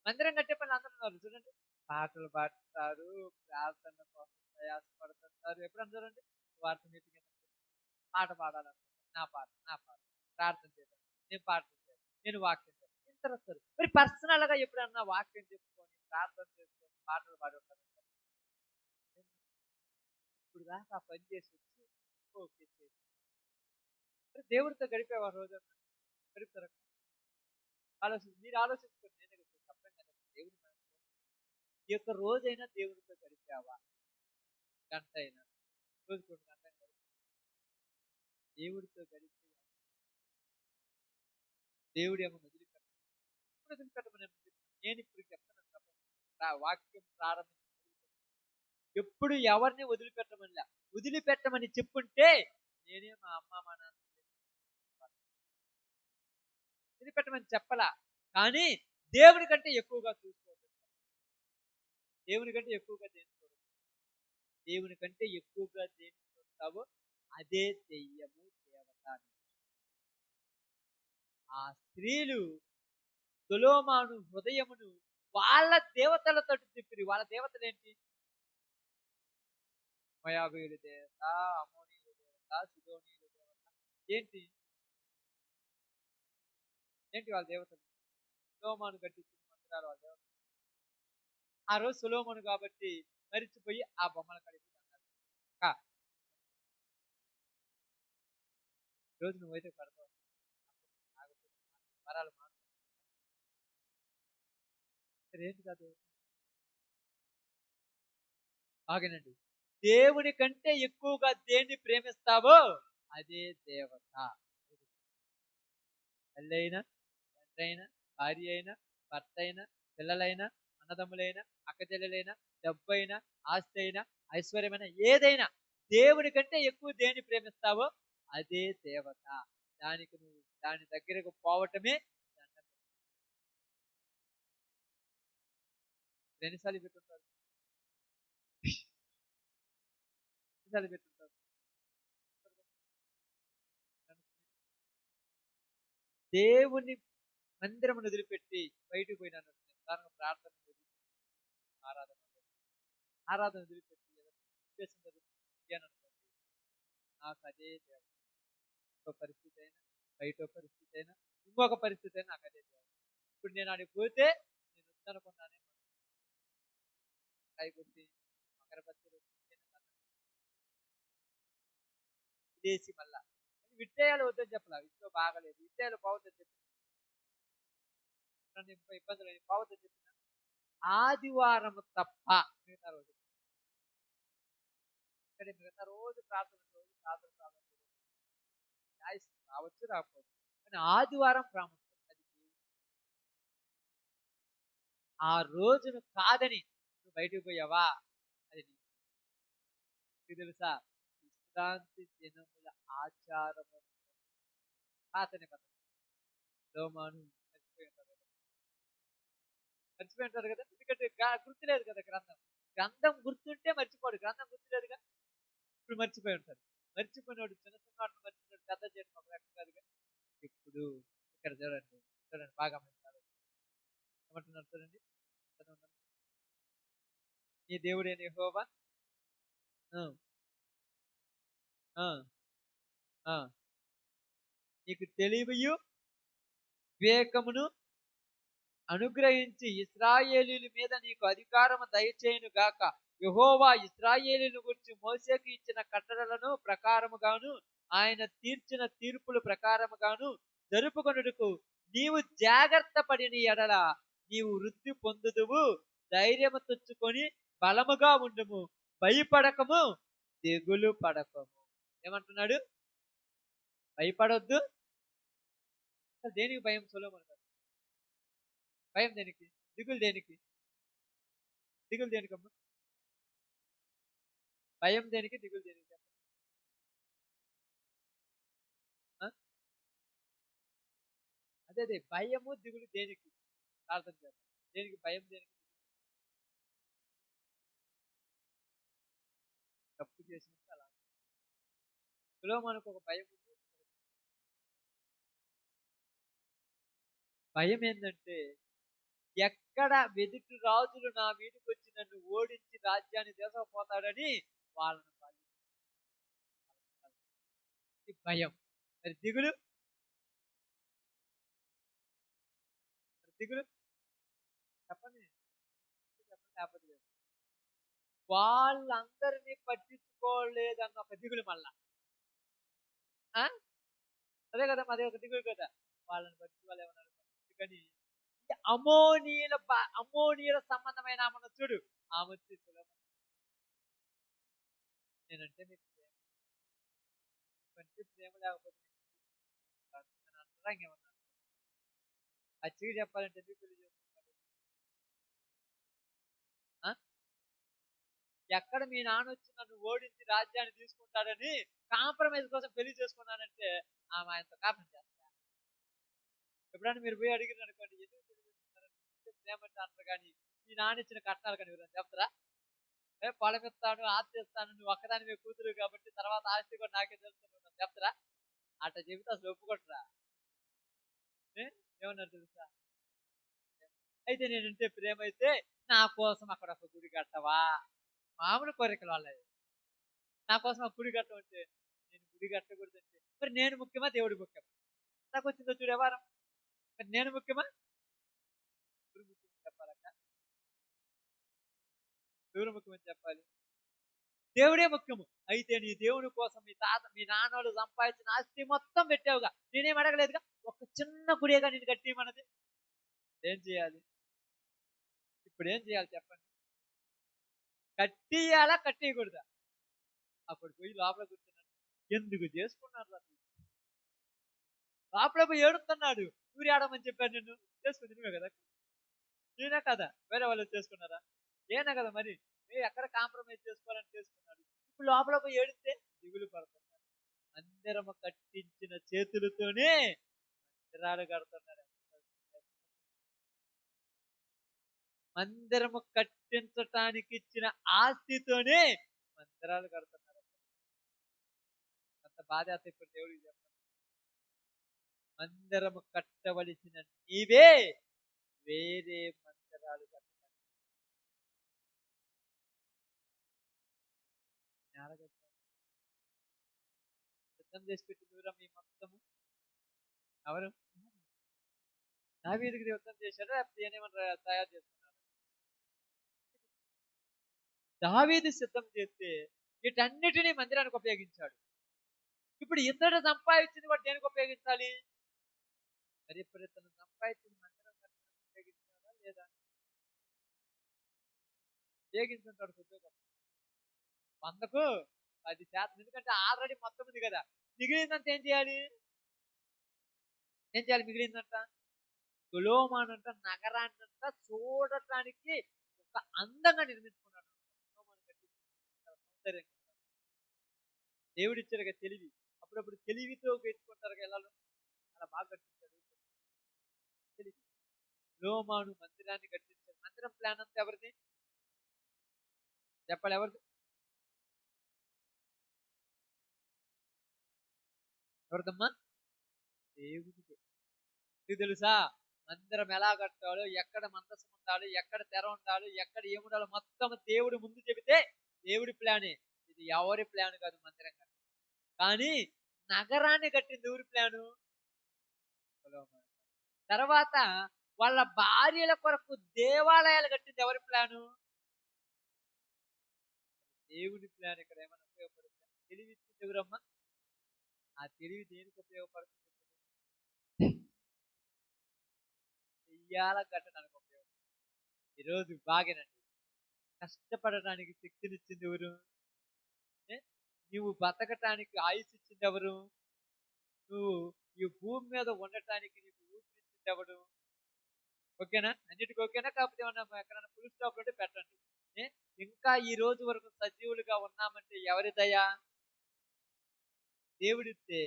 మందిరం కట్టే పనులు అందరూ ఉన్నారు చూడండి. పాటలు పాడతారు, ప్రార్థన కోసం ప్రయాసపడుతుంటారు. ఎప్పుడు అందరండి వార్త మీటింగ్ పాట పాడాలనుకుంటాను. నా పాట ప్రార్థన చేద్దాం, నేను పాటలు చేయాలి, నేను వాక్యం చేస్తాను, ఇంత వస్తారు. మరి పర్సనల్ గా ఎప్పుడన్నా వాక్యం చెప్పుకొని ప్రార్థన చేసుకొని పాటలు పాడి ఉంటారు. ఇప్పుడు దాకా ఆ పని చేసి వచ్చి ఓకే చేసి దేవుడితో గడిపేవా రోజు గడుపుతారు? మీరు ఆలోచించుకోండి. నేను చెప్పండి కదా, దేవుడి ఈ యొక్క రోజైనా దేవుడితో గడిపావా? గంట అయినా, రోజు 2 గంటలు దేవుడితో గడిపే దేవుడు ఏమన్నా వదిలిపెట్టమని నేను ఇప్పుడు చెప్తాను. వాక్యం ప్రారంభించి ఎప్పుడు ఎవరిని వదిలిపెట్టమని చెప్పుంటే నేనే మా అమ్మ మా నాన్న వదిలిపెట్టమని చెప్పలా. కానీ దేవుని కంటే ఎక్కువగా చూసుకోవచ్చు. దేవుని కంటే ఎక్కువగా దేని చూడదు. దేవుని కంటే ఎక్కువగా దేని చూస్తావో అదే దెయ్యము దేవత. ఆ స్త్రీలు సొలొమోను హృదయమును వాళ్ళ దేవతలతో తిప్పిరి. వాళ్ళ దేవతలు ఏంటి? మోయాబీయుల దేవత, అమ్మోనీయుల దేవత, సిదోనీయుల దేవత. ఏంటి వాళ్ళ దేవతలు? సొలొమోను కట్టించిన మందిరాలు వాళ్ళ దేవతలు. ఆ రోజు సొలొమోను కాబట్టి మరిచిపోయి ఆ బొమ్మల కడిగి రోజు నువ్వైతే పడతావు. వరాలు ఏంటి కాదు ఆగనండి. దేవుని కంటే ఎక్కువగా దేన్ని ప్రేమిస్తావో అదే దేవత. తల్లి అయినా, తండ్రి అయినా, భార్య అయినా, భర్త అయినా, పిల్లలైనా, అన్నదమ్ములైనా, అక్కచెల్లెలైనా, డబ్బు అయినా, ఆస్తి అయినా, ఐశ్వర్యమైనా, ఏదైనా దేవుని కంటే ఎక్కువ దేన్ని ప్రేమిస్తావో అదే దేవత. దానికి నువ్వు దాని దగ్గరకు పోవటమే ఎన్నిసార్లు పెట్టుంటారు, ఎన్నిసార్లు పెట్టుంటారు. దేవుని మందిరమును వదిలిపెట్టి బయటకు పోయినాను, కారణం ప్రార్థన వదిలిపెట్టి, ఆరాధన ఆరాధన వదిలిపెట్టి ఏదైనా ఉద్దేశం జరుగుతుంది అనుకోండి, నాకు అదే దేవం. ఒక పరిస్థితి అయినా, బయట పరిస్థితి అయినా, ఇంకొక పరిస్థితి అయినా నాకు అదే దేవం. ఇప్పుడు నేను అడిగి పోతే నేను వద్దనుకున్నానే కాయకొట్టి అగరబత్తులు విదేశీ మళ్ళా విట్టేయాలు వద్దని చెప్పలా, ఇంట్లో బాగలేదు, విట్టేయాలు బాగుందని చెప్పి ఇబ్బందులు బాగుందని చెప్పిన ఆదివారం తప్ప మిగతా రోజు, మిగతా రోజు ప్రార్థన రావచ్చు రాకపోవచ్చు, కానీ ఆదివారం ప్రాముఖ్యం. అది ఆ రోజును కాదని నువ్వు బయటకు పోయావా, అది నీకు తెలుసా. విశ్రాంతి దినముల ఆచారము పాత నిబంధన లోమాను మర్చిపోయి ఉంటారు కదా, ఎందుకంటే గుర్తులేదు కదా గ్రంథం. గ్రంథం గుర్తుంటే మర్చిపోడు, గ్రంథం గుర్తులేదుగా, ఇప్పుడు మర్చిపోయి ఉంటారు. మర్చిపోయినోడు చిన్న చిన్న వాటిని మర్చిపోయినోడు పెద్ద చేయడం ఒక లెక్క కాదుగా. ఇప్పుడు ఇక్కడ చూడండి, చూడండి బాగా గమనించాలి. ఏమంటున్నారు చూడండి, నీ దేవుడైన యెహోవా నీకు తెలివియు వివేకమును అనుగ్రహించి ఇశ్రాయేలీయుల మీద నీకు అధికారము దయచేయును గాక. యెహోవా ఇశ్రాయేలీయుల గురించి మోషేకు ఇచ్చిన కట్టడలను ప్రకారముగాను ఆయన తీర్చిన తీర్పుల ప్రకారముగాను జరుపుకొనుటకు నీవు జాగ్రత్త పడిన ఎడల నీవు వృద్ధి పొందుదువు. ధైర్యము తెచ్చుకొని బలముగా ఉండుము, భయపడకము, దిగులు పడకము. ఏమంటున్నాడు, భయపడొద్దు. దేనికి భయం సొలొమోను గారు? భయం దేనికి, దిగులు దేనికి, దిగులు దేనికమ్మా, భయం దేనికి, దిగులు దేనికి చెప్పండి. అదే భయము దిగులు దేనికి ప్రార్థన చేస్తాం, దేనికి భయం దేనికి, తప్పు చేసినప్పుడు అలా సొలొమోనుకు ఒక భయం ఉంది. భయం ఏంటంటే ఎక్కడ వెదుటి రాజులు నా మీదకి వచ్చి నన్ను ఓడించి రాజ్యాన్ని దేశపోతాడని వాళ్ళను భయం. మరి దిగులు, దిగులు చెప్పండి, చెప్పండి లేకపోతే లేదు. వాళ్ళందరినీ పట్టించుకోలేదన్న ఒక దిగులు మళ్ళా. అదే కదా, అదే ఒక దిగులు కదా, వాళ్ళని పట్టించుకోలేమన్నారు. అందుకని అమోనీయుల సంబంధమైన ఆమెను చూడు, ఆమె వచ్చి నేనంటే మీకు ప్రేమ లేకపోతే అంతరంగేమన్నా అచ్చిగా చెప్పాలంటే ఎందుకు పెళ్లి చేసుకుంటాడు? ఎక్కడ మీ నాన్న వచ్చి నన్ను ఓడించి రాజ్యాన్ని తీసుకుంటాడని కాంప్రమైజ్ కోసం పెళ్లి చేసుకున్నానంటే ఆమె ఆయనతో కాపురం చేస్తా. ఎప్పుడైనా మీరు పోయి అడిగిన అనుకోండి, ఎందుకు పెళ్లి చేసుకున్నారంటే ప్రేమ అంటే అంటారు, కానీ మీ నాన్న ఇచ్చిన కట్నాలు కానీ ఎవరైనా చెప్తారా? పొలం ఇస్తాను, ఆస్తి ఇస్తాను, నువ్వు ఒక్కదాని మీద కూతురు కాబట్టి తర్వాత ఆస్తి కూడా నాకే తెలుసు చెప్తారా? అట్లా చెబితే అసలు ఒప్పుకుంటారా? ఏమన్నారు తెలుసా, అయితే నేనంటే ప్రేమ అయితే నా కోసం అక్కడ ఒక గుడి కట్టవా, మామూలు కోరికలు వాళ్ళవి. నా కోసం ఒక గుడి కట్టమంటే నేను గుడి కట్టకూడదంటే మరి నేను ముఖ్యమా దేవుడు ముఖ్యమా? నాకు వచ్చిందో చూడు వ్యవహారం. మరి నేను ముఖ్యమా, గురు ముఖ్యమని చెప్పాలక్క, దేవుడు ముఖ్యమని చెప్పాలి, దేవుడే ముఖ్యము. అయితే నీ దేవుని కోసం మీ తాత మీ నాన్నోళ్ళు సంపాదించిన ఆస్తి మొత్తం పెట్టావుగా, నేనేం అడగలేదుగా, ఒక చిన్న గుడిగా నేను కట్టేయమన్నది. ఏం చేయాలి ఇప్పుడు, ఏం చేయాలి చెప్పండి, కట్టియాలా కట్టేయకూడదా? అప్పుడు పోయి లోపల కూర్చున్నాడు, ఎందుకు చేసుకున్నాడు లోపల పోయి ఏడుతున్నాడు. ఊరి ఆడమని చెప్పాను, నిన్ను చేసుకుంది నువ్వే కదా, నేనే కదా, వేరే వాళ్ళు చేసుకున్నారా? ఏనా కదా, మరి ఎక్కడ కాంప్రమైజ్ చేసుకోవాలని చేసుకున్నాడు. ఇప్పుడు లోపల పోయి ఏడిస్తే దిగులు పడుతున్నాడు. మందిరము కట్టించిన చేతులతోనే మందిరాలు కడుతున్నాడు. మందిరము కట్టించటానికి ఇచ్చిన ఆస్తితోనే మందిరాలు కడుతున్నారు. అంత బాధ ఇప్పుడు దేవుడికి చెప్పండి. మందిరము కట్టవలసిన నీవే వేరే మందిరాలు కట్టడానికి సిద్ధం చేసి పెట్టి దూరం మీ మొత్తము ఎవరు దావీదుకి యుద్ధం చేశాడు, లేకపోతే ఏమన్నా తయారు చేసుకున్నాడు? దావీదు సిద్ధం చేస్తే వీటన్నిటినీ మందిరానికి ఉపయోగించాడు. ఇప్పుడు ఇతడు సంపాదించింది వాడు దేనికి ఉపయోగించాలి? మరి ఇప్పుడు ఇతను సంపాదించింది మందిరం కట్టడానికి ఉపయోగించాడా లేదా? ఉపయోగించుంటాడు కొద్దిగా, 100కు 10%. ఎందుకంటే ఆల్రెడీ మొత్తం ఉంది కదా. మిగిలిందంతా ఏం చేయాలి? మిగిలిందంట సొలొమోనంట నగరాన్నంతా చూడటానికి ఒక అందంగా నిర్మించుకున్నాడు. సౌందర్యంగా దేవుడిచ్చారు కదా తెలివి. అప్పుడప్పుడు తెలివితో పెంచుకుంటారు కదా ఇళ్ళలో, అలా బాగా కట్టించాడు తెలివి. సొలొమోను మందిరాన్ని కట్టించాడు. మందిరం ప్లాన్ అంతా ఎవరిది చెప్పాలి? ఎవరిది? ఎవరిదమ్మా? దేవుడిదే. నీకు తెలుసా మందిరం ఎలా కట్టాలో, ఎక్కడ మందసం ఉండాలి, ఎక్కడ తెర ఉండాలి, ఎక్కడ ఏముండాలో మొత్తం దేవుడు ముందు చెబితే దేవుడి ప్లానే. ఇది ఎవరి ప్లాన్ కాదు మందిరం కట్ట. కానీ నగరాన్ని కట్టింది ఎవరి ప్లాను? తర్వాత వాళ్ళ భార్యల కొరకు దేవాలయాలు కట్టింది ఎవరి ప్లాను? దేవుడి ప్లాన్. ఇక్కడ ఏమైనా ఉపయోగపడుతుంది? తెలివి ఇచ్చింది ఎవరమ్మా? ఆ తెలివి దేనికి ఉపయోగపడుతుంది? దెయ్యాల కట్టడానికి ఉపయోగపడుతుంది. ఈరోజు బాగేనండి, కష్టపడటానికి శక్తినిచ్చింది ఎవరు? నువ్వు బతకటానికి ఆయుష్ ఇచ్చింది ఎవరు? నువ్వు ఈ భూమి మీద ఉండటానికి నీకు ఊపిరిచ్చింది ఎవడు? ఓకేనా? అన్నిటికీ ఓకేనా? కాకపోతే ఏమన్నా ఎక్కడైనా ఫుల్ స్టాప్ ఉంటే పెట్టండి. ఇంకా ఈ రోజు వరకు సజీవులుగా ఉన్నామంటే ఎవరి దయ? దేవుడిస్తే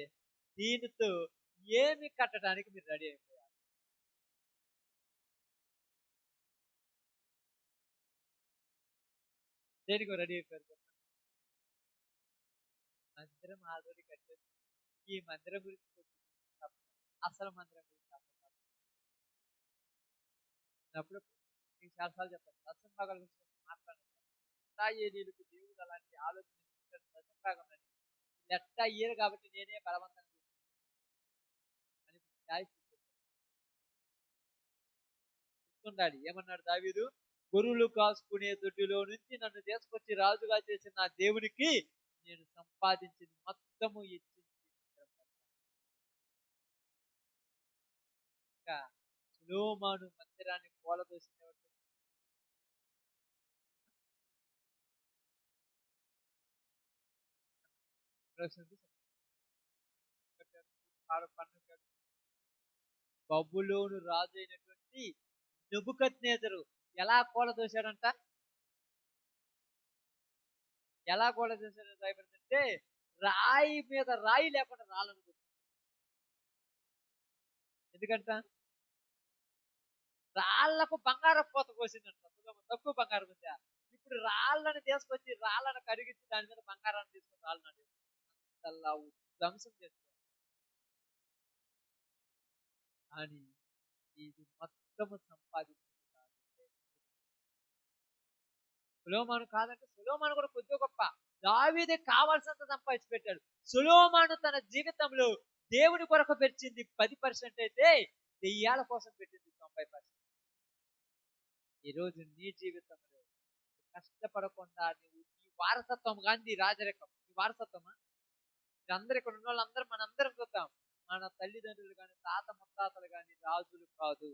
దీనితో ఏమి కట్టడానికి మీరు రెడీ అయిపోయారు? దేనికి రెడీ అయిపోయారు చెప్పండి? మందిరం ఆల్రెడీ కట్టేస్తాం. ఈ మందిరం గురించి అసలు మందిరం గురించి అప్పుడు మీకు చాలాసార్లు చెప్తాను. దశమ భాగాల గురించి మాట్లాడుతాను. ఇశ్రాయేలీయులకు దేవుడు అలాంటి ఆలోచన దశమ భాగం అని లెక్క అయ్యారు కాబట్టి నేనే బలవంతంగా అని గుర్తుండాలి. ఏమన్నాడు దావీదు? గొర్రెలు కాసుకునే దొడ్డిలో నుంచి నన్ను తీసుకొచ్చి రాజుగా చేసిన నా దేవునికి నేను సంపాదించింది మొత్తము ఇచ్చింది. ఇంకా సొలొమోను మందిరాన్ని కూలదోసింది ఎవరు? బబులోను రాజు అయినటువంటి నెబుకద్నెజరు ఎలా కూలదోశాడంట? ఎలా కూలదోశాడు రాయబడిందంటే రాయి మీద రాయి లేకుండా రాలనుకుంటున్నాడు. ఎందుకంట? రాళ్లకు బంగారం పోత పోసిందంట. తక్కువ బంగారం ఉందా? ఇప్పుడు రాళ్ళని తీసుకొచ్చి రాళ్ళను కరిగించి దాని మీద బంగారాన్ని తీసుకొని రాళ్ళను అంతలా ధ్వంసం చేసుకోవాలి. కానీ ఇది మొత్తము సంపాదించింది సొలొమోను కాదంటే, సొలొమోను కూడా కొద్దిగా గొప్ప. దావీదే కావాల్సినంత సంపాదించి పెట్టాడు. సొలొమోను తన జీవితంలో దేవుని కొరకు పెట్టింది 10% అయితే దెయ్యాల కోసం పెట్టింది 90%. ఈరోజు నీ జీవితంలో కష్టపడకుండా నువ్వు ఈ వారసత్వం గాంధీ రాజరికం ఈ వారసత్వమా? మీరందరూ ఇక్కడ ఉన్న వాళ్ళందరూ మనందరం చూద్దాం. మన తల్లిదండ్రులు కానీ తాత ముత్తాతలు కానీ రాజులు కాదు.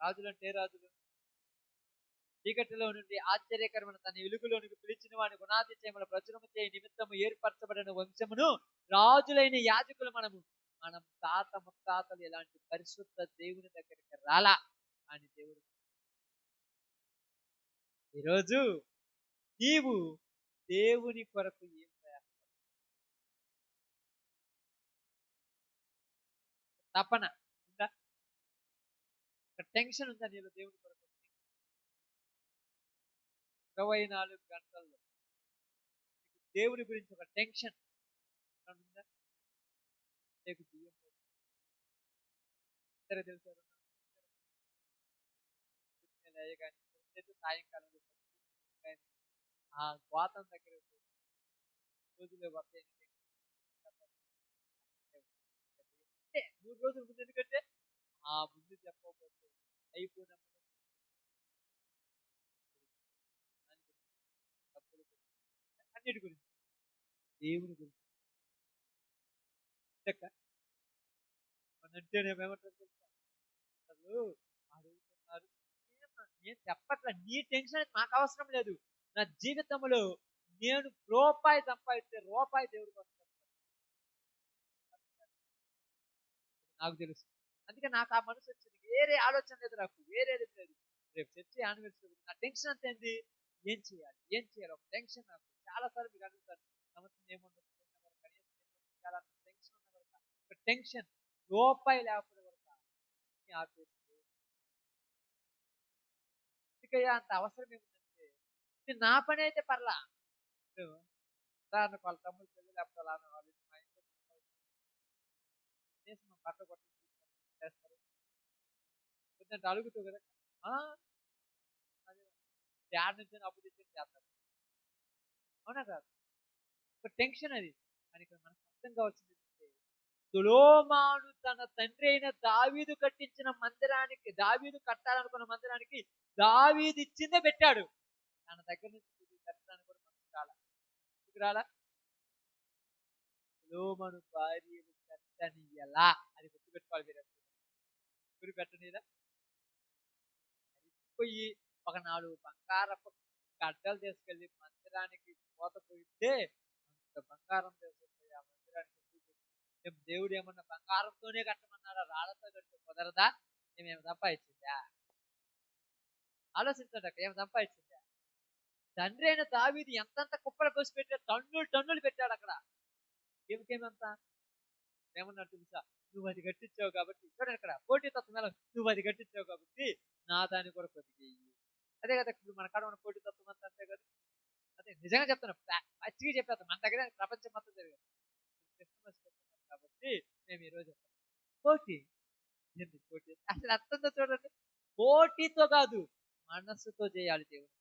రాజులు అంటే రాజులు చీకటిలో నుండి ఆశ్చర్యకరమైన తన వెలుగులోనికి పిలిచిన వాడిని గుణాతి చేయమల ప్రచురము చేయ నిమిత్తము ఏర్పరచబడిన వంశమును రాజులైన యాజకులు మనము. మనం తాత ముత్తాతలు ఇలాంటి పరిశుద్ధ దేవుని దగ్గరికి రాలా. అని దేవుడు ఈరోజు నీవు దేవుని కొరకు ఏం ప్రయాసపడు? తపన ఉందా? టెన్షన్ ఉందా నీలో దేవుని కొరకు? 24 గంటల్లో దేవుని గురించి ఒక టెన్షన్ ఉందా? నీకు బియ్యం తెలుసు కానీ సాయంకాలం ఆ గోతం దగ్గర రోజులే వస్తాయి. 3 రోజులు ముందు, ఎందుకంటే ఆ ముందు చెప్పకపోతే అయిపోయిన అన్నిటి గురించి, దేవుని గురించి అంటేనేమేమంటారు తెలుసా? అసలు అడుగుతున్నారు, నేను చెప్పట్లా, నీ టెన్షన్ నాకు అవసరం లేదు. నా జీవితంలో నేను రూపాయి సంపాదిస్తే రూపాయి దేవుడికి వస్తుంది నాకు తెలుసు. అందుకే నాకు ఆ మనసు వచ్చింది. వేరే ఆలోచన లేదు, నాకు వేరేది లేదు. రేపు చర్చి యానివర్సరీ, నా టెన్షన్ అంత ఏంది, ఏం చేయాలి ఏం చేయాలి, ఒక టెన్షన్. నాకు చాలా సార్లు మీకు అడుగుతాను, సంవత్సరం ఏమన్నా కనీసం చాలా టెన్షన్ ఉన్న వరకు, ఒక టెన్షన్ రూపాయి లేకపోతే వరకు ఆపేసి ఎందుకయ్యా అంత అవసరం ఏముందంటే, ఇది నా పని అయితే పర్లా. ఉదాహరణకు వాళ్ళ తమ్ముడు పెళ్ళి లేకపోతే అలా వాళ్ళు మా ఇంట్లో కనీసం మా బట్ట కొట్టలు చేస్తారు కొంచెం అడుగుతావు కదా. అదే యాడ్ నుంచి అప్పు తెచ్చి చేస్తారు, అవునా కాదు? ఒక టెన్షన్ అది. అని ఇక్కడ మనకు అర్థం కావాల్సింది సొలొమోను తన తండ్రి అయిన దావీదు కట్టించిన మందిరానికి, దావీదు కట్టాలనుకున్న మందిరానికి దావీదు ఇచ్చిందే పెట్టాడు. తన దగ్గర నుంచి కట్టడానికి కూడా మనసు రాలా. ఎందుకు రాలా? సొలొమోను భార్యలు కట్టనియలా. అది గుర్తుపెట్టుకోవాలి మీరు. గురి పెట్టనీదా? పోయి ఒక 4 బంగారపు గడ్డలు తీసుకెళ్ళి మందిరానికి పోత పోయితే అంత బంగారం తీసుకెళ్ళి ఆ మందిరానికి దేవుడు ఏమన్నా బంగారంతోనే కట్టమన్నారా? రాళ్లతో కడితే కుదరదా? ఏమేమి సంపాదించిందా? ఆలోచించండి, అక్కడ ఏమి సంపాదించిందా? తండ్రి అయిన దావీదు ఎంతంత కుప్పలు కోసి పెట్టాడు, టన్నులు టన్నులు పెట్టాడు అక్కడ. ఏమికేమంతా ఏమన్నా తెలుసా? నువ్వు అది కట్టించావు కాబట్టి, చూడండి ఇక్కడ పోటీతత్వం ఎలా, నువ్వు అది కట్టించావు కాబట్టి నా దాని కూడా కొద్దిగా. అదే కదా ఇప్పుడు మన కాడ ఉన్న పోటీతత్వం అంతా అంతే కదా. అదే నిజంగా చెప్తున్నా, పచ్చిగా చెప్పేస్తాం. మన దగ్గర ప్రపంచం మొత్తం జరిగింది క్రిస్మస్ కాబట్టి మేము ఈరోజు పోటీ. ఎందుకు పోటీ? అసలు అర్థంతో చూడండి, పోటీతో కాదు, మనస్సుతో చేయాలి దేవుడు.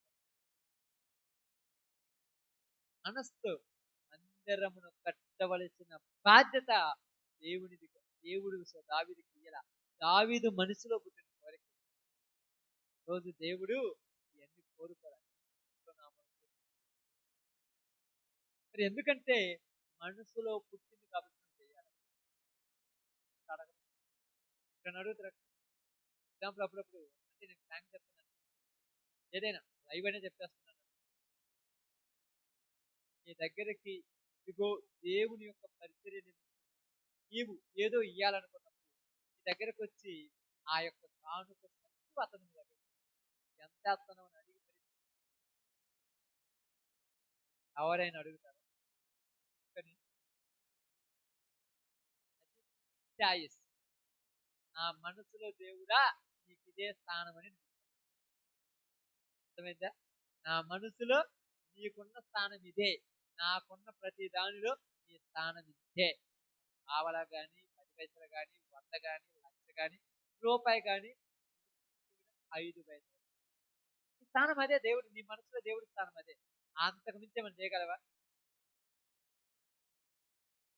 మనస్సుతో మందిరమును కట్టవలసిన బాధ్యత దేవునిది. దేవుడు దావీదుకి ఇయ్యాల. దావీదు మనసులో పుట్టిన కోరిక. రోజు దేవుడు ఇవన్నీ కోరుకోవాలి. మరి ఎందుకంటే మనసులో పుట్టింది కాబట్టి నువ్వు చేయాలి. ఇక్కడ అడుగుతారు ఎగ్జాంపుల్, అప్పుడప్పుడు అంటే నేను థ్యాంక్ చెప్తున్నాను, ఏదైనా లైవ్ అనే చెప్పేస్తున్నాను. నీ దగ్గరికి ఇదిగో దేవుని యొక్క పరిచర్య నీవు ఏదో ఇయ్యాలనుకున్నప్పుడు నీ దగ్గరకు వచ్చి ఆ యొక్క కానుక సచ్చు అతని దగ్గర ఎంత వేస్తున్నావు అని అడిగి మరి ఎవరైనా అడుగుతారు. కానీ చాయిస్, నా మనసులో దేవుడా నీకు ఇదే స్థానం అని అర్థమైందా? నా మనసులో నీకున్న స్థానం ఇదే, నాకున్న ప్రతి దానిలో నీ స్థానం ఇదే. ఆవల కానీ 10 పైసలు కానీ 100 కానీ 1,00,000 కానీ రూపాయి కానీ 5 పైసలు, నీ స్థానం అదే. దేవుడు నీ మనసులో దేవుడి స్థానం అదే. అంతకు మించి మనం చేయగలవా?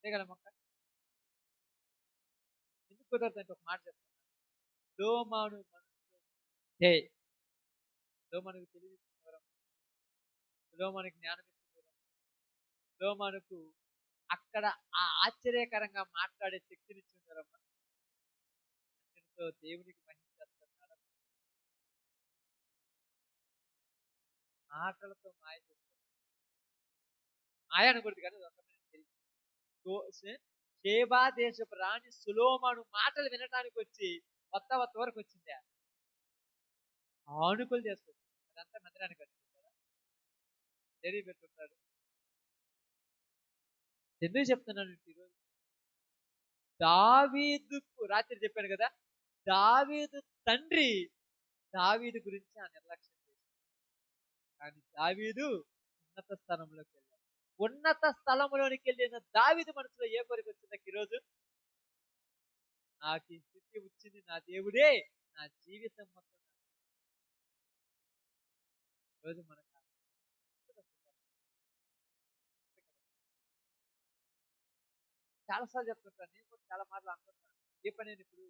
చేయగలమక్క? ఎందుకు కుదరదంటే ఒక మాట చెప్తాను. సొలొమోను మనసులో సొలొమోనుకు తెలివి ఇచ్చినవరం, సొలొమోనుకు జ్ఞానం ఇచ్చినవరం, సొలొమోనుకు అక్కడ ఆ ఆశ్చర్యకరంగా మాట్లాడే శక్తిని ఇచ్చినవరమ్మ. అంతటితో దేవునికి మహిమ చేస్తున్నాడు. మాటలతో మాయ చేస్తాడు. మాయ అనకూడదు కానీ షేబా దేశపు రాణి సొలొమోను మాటలు వినటానికి వచ్చి కొత్త వరకు వచ్చిందా? ఆనుకలు చేసుకొచ్చింది. అదంతా మందిరానికి వచ్చింది తెలియబెట్టుంటాడు. ఎందుకు చెప్తున్నాను ఈరోజు? దావీదుకు రాత్రి చెప్పాను కదా, దావీదు తండ్రి దావీదు గురించి ఆ నిర్లక్ష్యం చేశాడు. కానీ దావీదు ఉన్నత స్థలంలోకి వెళ్ళాడు. ఉన్నత స్థలంలోనికి వెళ్ళిన దావీదు మనసులో ఏ కోరిక వచ్చింది ఈరోజు? నాకు ఈ స్థితి వచ్చింది నా దేవుడే, నా జీవితం మొత్తం రోజు మనకు చాలాసార్లు చెప్తుంటాను, నేను కూడా చాలా మాటలు అనుకుంటాను. ఏ పని ఇప్పుడు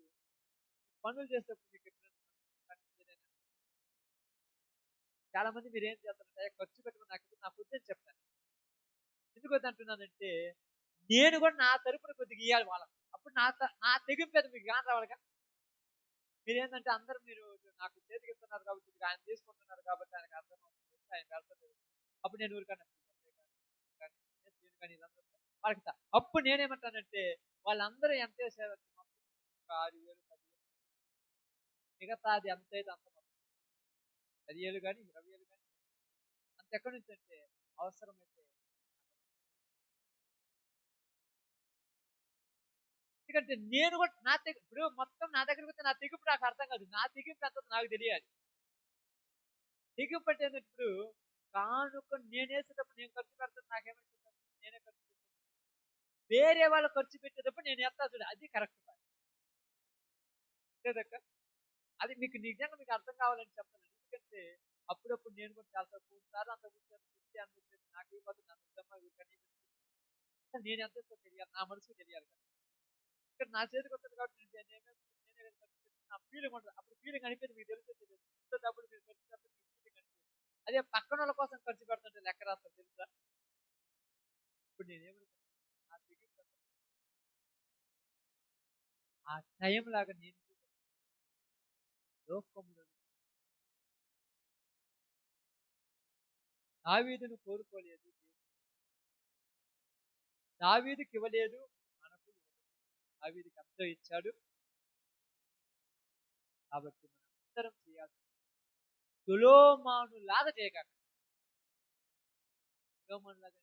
పనులు చేసేటప్పుడు మీకు ఎప్పుడైనా చాలా మంది మీరు ఏం చేస్తారంటే ఖర్చు పెట్టుకుని నాకు వద్దని చెప్తాను. ఎందుకు వద్దంటున్నానంటే నేను కూడా నా తరపున కొద్దిగా ఇవ్వాలి వాళ్ళకి. అప్పుడు నా తెగింపు మీద మీకు గాని రావాలిగా. మీరేంటంటే అందరూ మీరు నాకు చేతికి ఇస్తున్నారు కాబట్టి ఆయన తీసుకుంటున్నారు కాబట్టి ఆయనకు అర్థం అవుతుంది, ఆయన వెళ్తుంది. అప్పుడు నేను ఊరికన్నా వాళ్ళకి అప్పుడు నేనేమంటానంటే వాళ్ళందరూ ఎంత వేసారు, 6,000 10,000, మిగతాది ఎంతైతే అంత 10,000 కానీ 20,000 కానీ అంత ఎక్కడి నుంచి అంటే అవసరమైతే. ఎందుకంటే నేను కూడా ఇప్పుడు మొత్తం నా దగ్గరికి వస్తే నా తెగింపు నాకు అర్థం కాదు. నా తెగింపు ఎంత నాకు తెలియాలి. తెగింపు అంటే ఇప్పుడు కానుక నేను వేసేటప్పుడు నేను ఖర్చు పెడతాను, నాకేమంటుంది నేనే ఖర్చు పెట్టాను. వేరే వాళ్ళు ఖర్చు పెట్టేటప్పుడు నేను ఎంత చూడ, అది కరెక్ట్ లేదక్క. అది మీకు నిజంగా మీకు అర్థం కావాలని చెప్తాను. ఎందుకంటే అప్పుడప్పుడు నేను కూడా చాలా తక్కువ సార్లు అంత నాకు ఇవ్వదు, నేను ఎంత తెలియాలి, నా మనసుకు తెలియాలి కదా. ఇక్కడ నా చేతికి వస్తుంది కాబట్టి నేనే నా ఫీలింగ్ ఉంటుంది. అప్పుడు ఫీలింగ్ అనిపించింది మీకు తెలుస్తుంది. డబ్బులు మీరు ఖర్చు పెడితే మీకు ఫీలింగ్ అనిపిస్తుంది. అదే పక్కన వాళ్ళ కోసం ఖర్చు పెడుతుంటే లెక్క రాస్తారు తెలుసా. ఇప్పుడు నేనేమనుకున్నాను, ఆ టైం లాగా నేను లోకంలో దావీదును కోరుకోలేదు, దావీదుకి ఇవ్వలేదు, మనకు దావీదుకి ఎంతో ఇచ్చాడు. కాబట్టి మనం అందరం చేయాల్సి సొలొమోను లాగా చేయగలం. సొలొమోను లాగా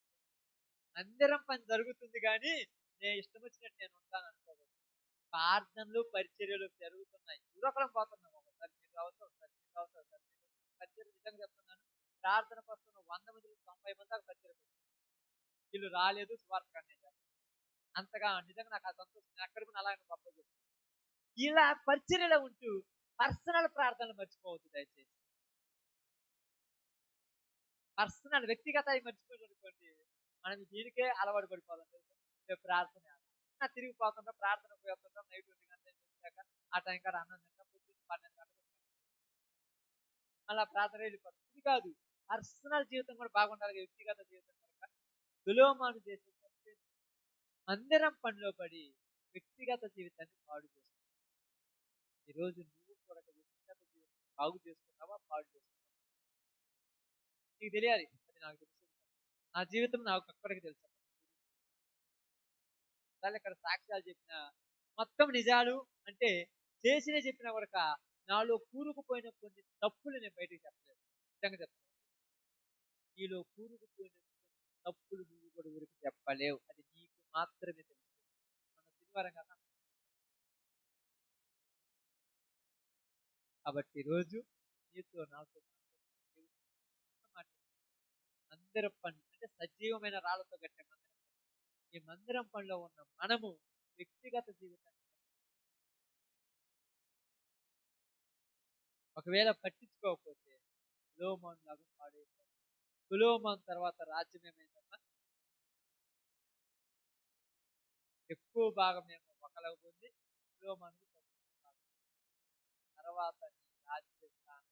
అందరం పని జరుగుతుంది కానీ నేను ఇష్టం వచ్చినట్టు నేను ఉంటాను అనుకోకూడదు. ప్రార్థనలు పరిచర్యలు జరుగుతున్నాయి, యువకులం పోతున్నాం. ఒకసారి మీరు అవసరం, ఒకసారి మీరు అవసరం, ఒకసారి పరిచర్య నిజంగా చెప్తున్నాను. ప్రార్థనకు వస్తున్న 100 మందిలో 90 మంది దాకా పరిచర్య వీళ్ళు రాలేదు స్వార్థ కన్నా అంతగా నిజంగా నాకు ఆ సంతోషం. నేను అక్కడ కూడా అలాగే గొప్ప చెప్తాను. ఇలా పరిచర్యలో ఉంటూ పర్సనల్ ప్రార్థనలు మర్చిపోవద్దు దయచేసి. పర్సనల్ వ్యక్తిగత మర్చిపోయింది అనుకోండి, మనం దీనికే అలవాటు పడిపోదాం. ప్రార్థన తిరిగిపోతుంటాం, ప్రార్థన పోతుంటాం. నైట్ 1 గంట వచ్చాక ఆ టైం కాడ అన్నం తింటాం, 12 గంటలకు అలా ప్రార్థన వెళ్ళిపోతాం. ఇది కాదు, పర్సనల్ జీవితం కూడా బాగుండాలి, వ్యక్తిగత జీవితం కనుక సొలొమోను చేసే మందిరం పనిలో పడి వ్యక్తిగత జీవితాన్ని పాడు చేస్తుంది. ఈరోజు నువ్వు కూడా వ్యక్తిగత జీవితం బాగు చేసుకున్నావా, పాడు చేసుకున్నావా నీకు తెలియాలి. అది నాకు తెలుసు, నా జీవితం నాకు అక్కడికి తెలుసు. ఇక్కడ సాక్ష్యాలు చెప్పిన మొత్తం నిజాలు అంటే చేసినే చెప్పినా కూడా నాలో కూరుకుపోయిన కొన్ని తప్పులు నేను బయటకు చెప్పలేదు. నిజంగా చెప్తాను, నీలో కూరుకుపోయిన తప్పులు నువ్వు కూడా ఊరికి చెప్పలేవు, అది నీకు మాత్రమే తెలుసు. మన శనివారం కదా. కాబట్టి ఈరోజు నీతో నాతో మందిరం పని అంటే సజీవమైన రాళ్లతో కట్టే మందిరం పని. ఈ మందిరం పనిలో ఉన్న మనము వ్యక్తిగత జీవితాన్ని ఒకవేళ పట్టించుకోకపోతే సొలొమోను లాగా పాడైపోతాం. సొలొమోను తర్వాత రాజ్యం ఏమైందమ్మా, ఎక్కువ భాగం ఏమో ఒకలకు పొంది సొలొమోనుకు తక్కువ భాగం. తర్వాత నీ రాజ్యస్థానం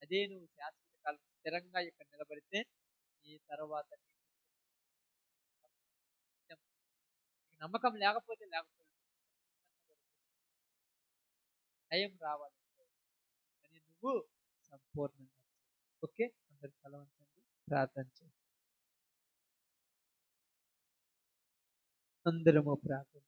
అదే నువ్వు శాశ్వత కాలం స్థిరంగా ఇక్కడ నిలబడితే నీ తర్వాత నమ్మకం లేకపోతే టైం రావాలంటే అని నువ్వు సంపూర్ణంగా. ఓకే, అందరు కలవంచండి, ప్రార్థన చేయండి. అందరము ప్రార్థన